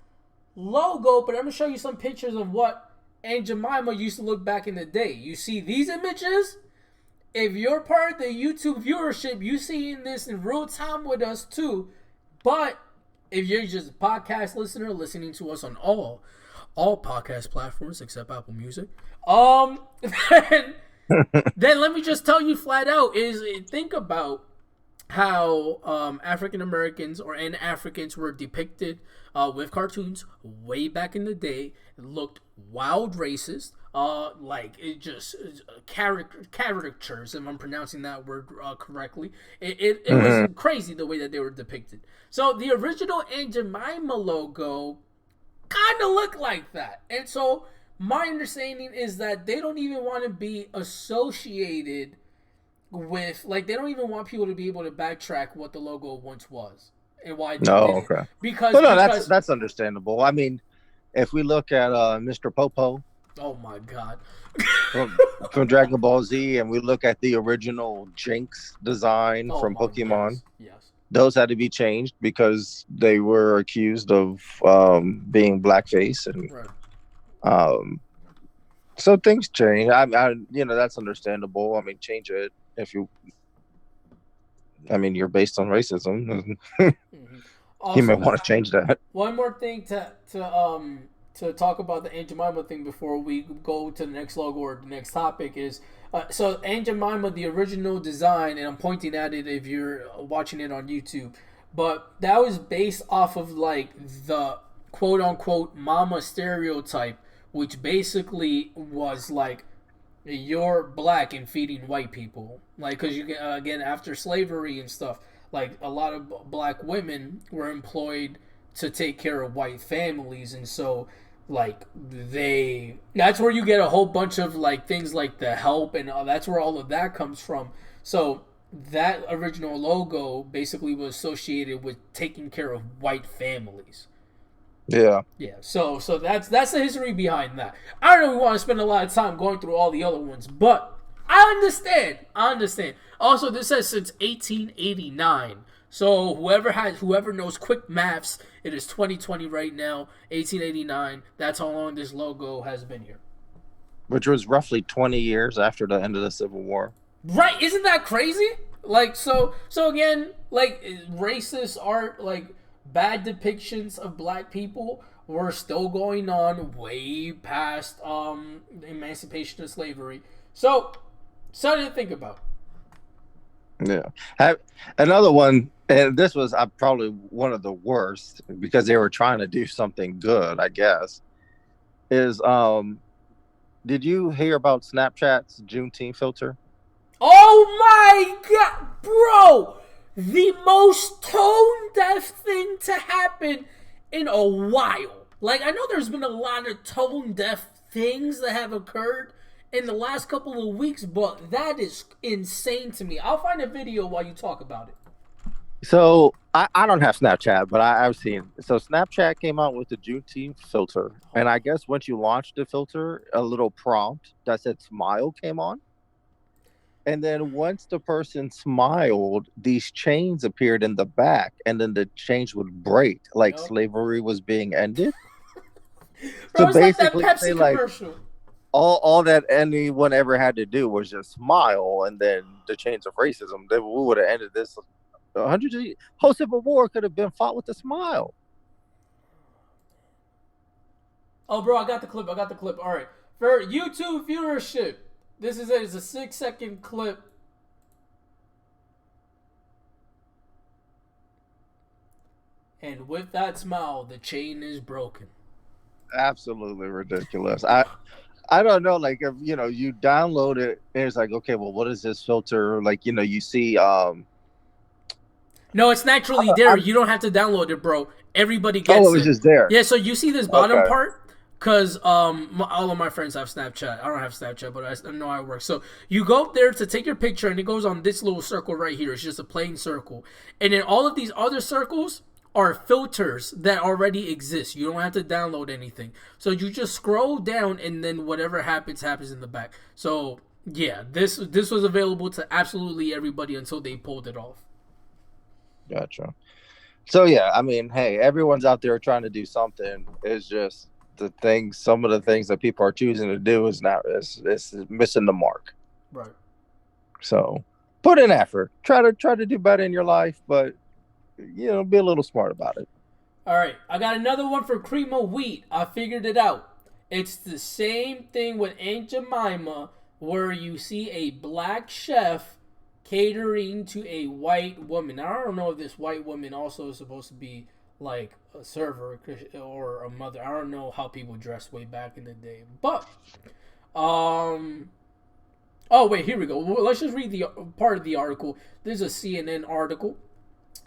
logo, but I'm gonna show you some pictures of what Aunt Jemima used to look back in the day. You see these images? If you're part of the YouTube viewership, you seeing this in real time with us too. But if you're just a podcast listener listening to us on all podcast platforms except Apple Music, then, then let me just tell you flat out is think about how African Americans or and Africans were depicted with cartoons way back in the day. It looked wild racist. Like it just caricatures, if I'm pronouncing that word correctly. It was Mm-hmm. crazy the way that they were depicted. So the original Aunt Jemima logo kind of look like that, and so my understanding is that they don't even want to be associated with like they don't even want people to be able to backtrack what the logo once was and why they did No, it okay. because Well, no, because that's understandable. I mean, if we look at Mr. Popo oh my god. from Dragon Ball Z, and we look at the original Jinx design Oh from my Pokemon, yes. those had to be changed because they were accused of being blackface, and Right. um, so things change. That's understandable. I mean, change it if you. I mean, you're based on racism. Hmm. You may Also, want to change that. one more thing to talk about the Aunt Jemima thing before we go to the next logo or the next topic is so Aunt Jemima, the original design, and I'm pointing at it if you're watching it on YouTube, but that was based off of like the quote unquote mama stereotype, which basically was like you're black and feeding white people, like because you get again after slavery and stuff, like a lot of black women were employed to take care of white families, and so like they that's where you get a whole bunch of like things like the help and that's where all of that comes from. So that original logo basically was associated with taking care of white families. Yeah. Yeah, so that's the history behind that. I don't know if we want to spend a lot of time going through all the other ones, but I understand. I understand. Also, this says since 1889. So whoever knows quick maths, it is 2020 right now. 1889. That's how long this logo has been here. Which was roughly 20 years after the end of the Civil War. Right? Isn't that crazy? Like so again, like racist art, like bad depictions of black people were still going on way past emancipation of slavery. So something to think about. Yeah. Have, another one, and this was probably one of the worst because they were trying to do something good, I guess, is did you hear about Snapchat's Juneteenth filter? Oh my god, bro! The most tone deaf thing to happen in a while. Like, I know there's been a lot of tone deaf things that have occurred in the last couple of weeks, but that is insane to me. I'll find a video while you talk about it. So I don't have Snapchat, but I've seen. So Snapchat came out with the Juneteenth filter, and I guess once you launched the filter, a little prompt that said "smile" came on, and then once the person smiled, these chains appeared in the back, and then the chains would break, like Yup. slavery was being ended. So Bro, it's like that basically, say Pepsi like commercial. all that anyone ever had to do was just smile, and then the chains of racism. Then we would have ended this 100 years. Whole Civil War could have been fought with a smile. Oh, bro, I got the clip. I got the clip. All right. For YouTube viewership, this is it. It's a 6 second clip. And with that smile, the chain is broken. absolutely ridiculous. I don't know, like if you download it and it's like, okay, well, what is this filter? Like, you see No, it's naturally there. You don't have to download it, bro. Everybody oh, it gets was it. just there. Yeah, so you see this bottom Okay. part? Because all of my friends have Snapchat. I don't have Snapchat, but I know how it works. So you go up there to take your picture, and it goes on this little circle right here. It's just a plain circle. And then all of these other circles are filters that already exist. You don't have to download anything. So you just scroll down, and then whatever happens in the back. So yeah, this was available to absolutely everybody until they pulled it off. Gotcha. So yeah, I mean, hey, everyone's out there trying to do something. It's just some of the things that people are choosing to do is not is missing the mark. Right. So put in effort. Try to do better in your life, but be a little smart about it. All right, I got another one for cream of wheat. I figured it out. It's the same thing with Aunt Jemima, where you see a black chef catering to a white woman. Now, I don't know if this white woman also is supposed to be like a server or a mother. I don't know how people dressed way back in the day, but oh wait, here we go. Let's just read the part of the article. This is a CNN article.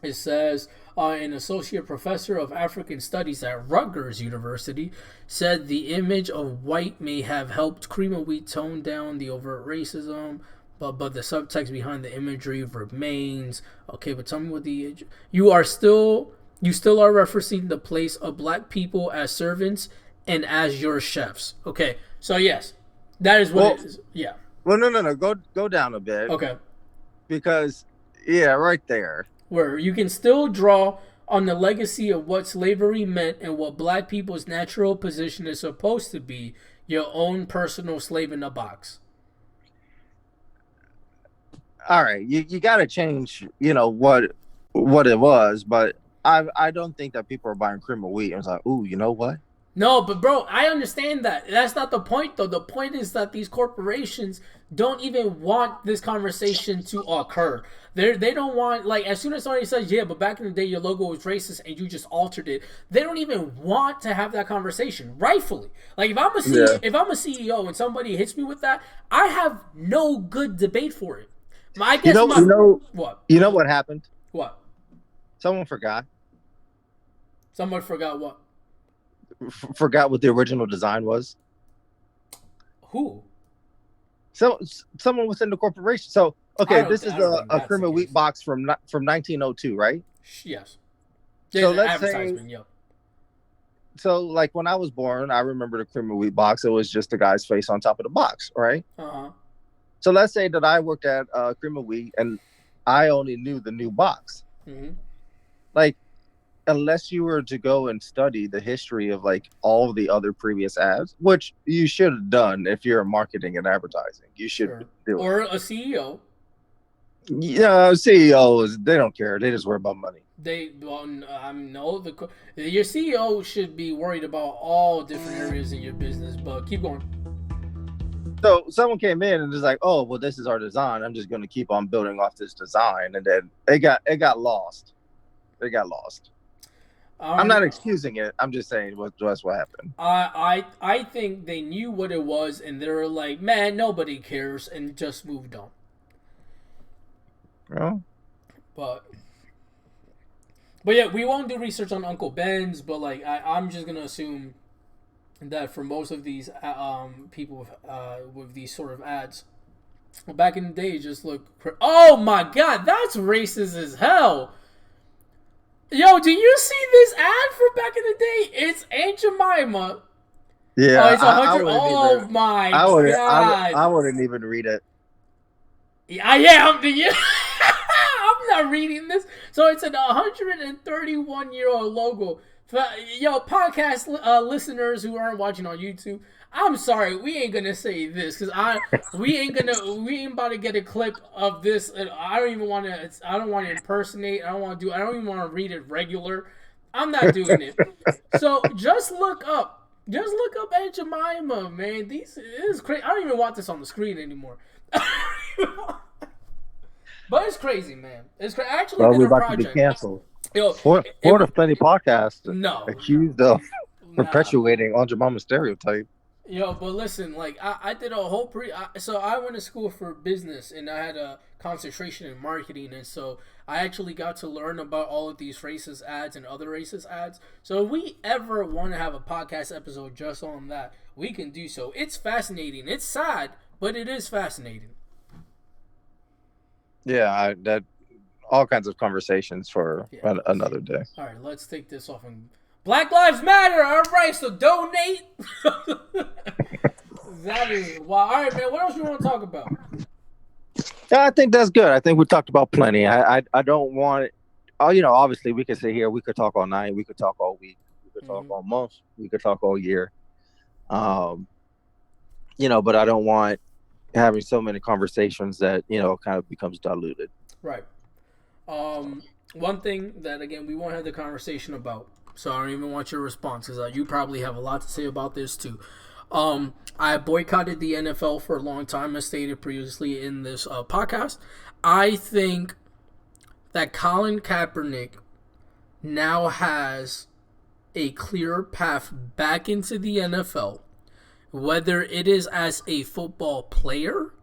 It says an associate professor of African studies at Rutgers University said the image of white may have helped cream of wheat tone down the overt racism, but the subtext behind the imagery remains. Okay, but tell me what you still are referencing the place of black people as servants and as your chefs. Okay, so yes, that is what it is. Yeah. Well, no. Go down a bit. Okay. Because right there. Where you can still draw on the legacy of what slavery meant and what black people's natural position is supposed to be, your own personal slave in a box. All right, you got to change, what it was, but I don't think that people are buying cream of wheat and it's like, ooh, you know what? No, but bro, I understand that. That's not the point, though. The point is that these corporations don't even want this conversation to occur. They don't want, like, as soon as somebody says, yeah, but back in the day your logo was racist and you just altered it, they don't even want to have that conversation, rightfully. Like, if I'm a CEO and somebody hits me with that, I have no good debate for it. I guess what? You know what happened? What? Someone forgot. Someone forgot what? Forgot what the original design was. Who? So someone within the corporation. So okay, this is a cream of wheat box from 1902, right? Yes. So let's say. Yep. So like when I was born, I remember the cream of wheat box. It was just the guy's face on top of the box, right? Uh-huh. So let's say that I worked at cream of wheat and I only knew the new box. Mm-hmm. Like, unless you were to go and study the history of like all of the other previous ads, which you should have done if you're in marketing and advertising, you should do it. Or a CEO. Yeah, CEOs, they don't care. They just worry about money. Your CEO should be worried about all different areas in your business, but keep going. So someone came in and was like, "Oh, well, this is our design. I'm just going to keep on building off this design," and then it got lost. They got lost. I'm not excusing it. I'm just saying that's what happened. I think they knew what it was, and they were like, "Man, nobody cares," and just moved on. Well, but yeah, we won't do research on Uncle Ben's, but like I'm just gonna assume that for most of these people with these sort of ads, back in the day, just look. Oh my God, that's racist as hell. Yo, do you see this ad for back in the day? It's Aunt Jemima. Yeah, it's 100. Oh my God! I wouldn't even read it. Yeah, I'm not reading this. So it's an 131-year-old logo. Yo, podcast listeners who aren't watching on YouTube, I'm sorry, we ain't gonna say this because we ain't about to get a clip of this. I don't even want to. I don't want to impersonate. I don't even want to read it regular. I'm not doing it. So just look up Aunt Jemima, man. This is crazy. I don't even want this on the screen anymore. But it's crazy, man. It's crazy. I actually did a project. To be canceled. Yo, Florida Plenty podcast. No. Accused of. Nah. perpetuating Aunt Jemima stereotype. Yo, but listen, like I did a whole so I went to school for business and I had a concentration in marketing, and so I actually got to learn about all of these racist ads and other racist ads. So if we ever want to have a podcast episode just on that, we can do so. It's fascinating. It's sad, but it is fascinating. Yeah, that all kinds of conversations for Yeah. another day. All right, let's take this off. And Black Lives Matter. All right, so donate. That is wow. All right, man. What else you want to talk about? Yeah, I think that's good. I think we talked about plenty. I don't want. Oh, obviously we could sit here. We could talk all night. We could talk all week. We could talk all month. We could talk all year. But I don't want having so many conversations that kind of becomes diluted. Right. One thing that again we won't have the conversation about, so I don't even want your response because you probably have a lot to say about this too. I boycotted the NFL for a long time, as stated previously in this podcast. I think that Colin Kaepernick now has a clearer path back into the NFL, whether it is as a football player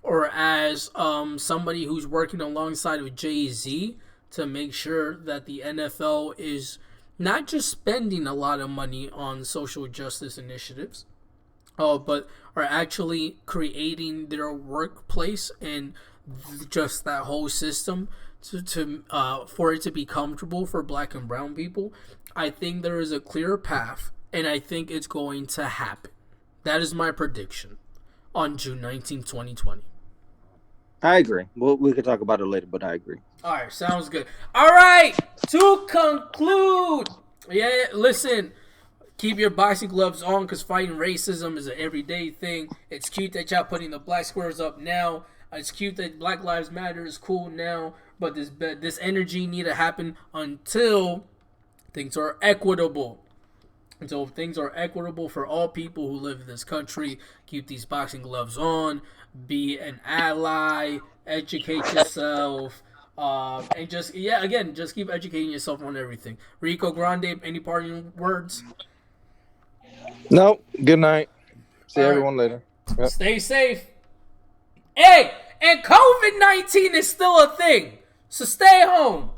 or as somebody who's working alongside with Jay-Z to make sure that the NFL is not just spending a lot of money on social justice initiatives, but are actually creating their workplace and just that whole system to for it to be comfortable for black and brown people. I think there is a clear path, and I think it's going to happen. That is my prediction on June 19, 2020. I agree. Well, we could talk about it later, but I agree. All right, sounds good. All right, to conclude, listen, keep your boxing gloves on because fighting racism is an everyday thing. It's cute that y'all putting the black squares up now. It's cute that Black Lives Matter is cool now, but this energy need to happen until things are equitable. Until things are equitable for all people who live in this country. Keep these boxing gloves on. Be an ally. Educate yourself. And just keep educating yourself on everything. Rico, Grande, any parting words? No. Good night. See everyone later. Yep. Stay safe. Hey, and COVID-19 is still a thing. So stay home.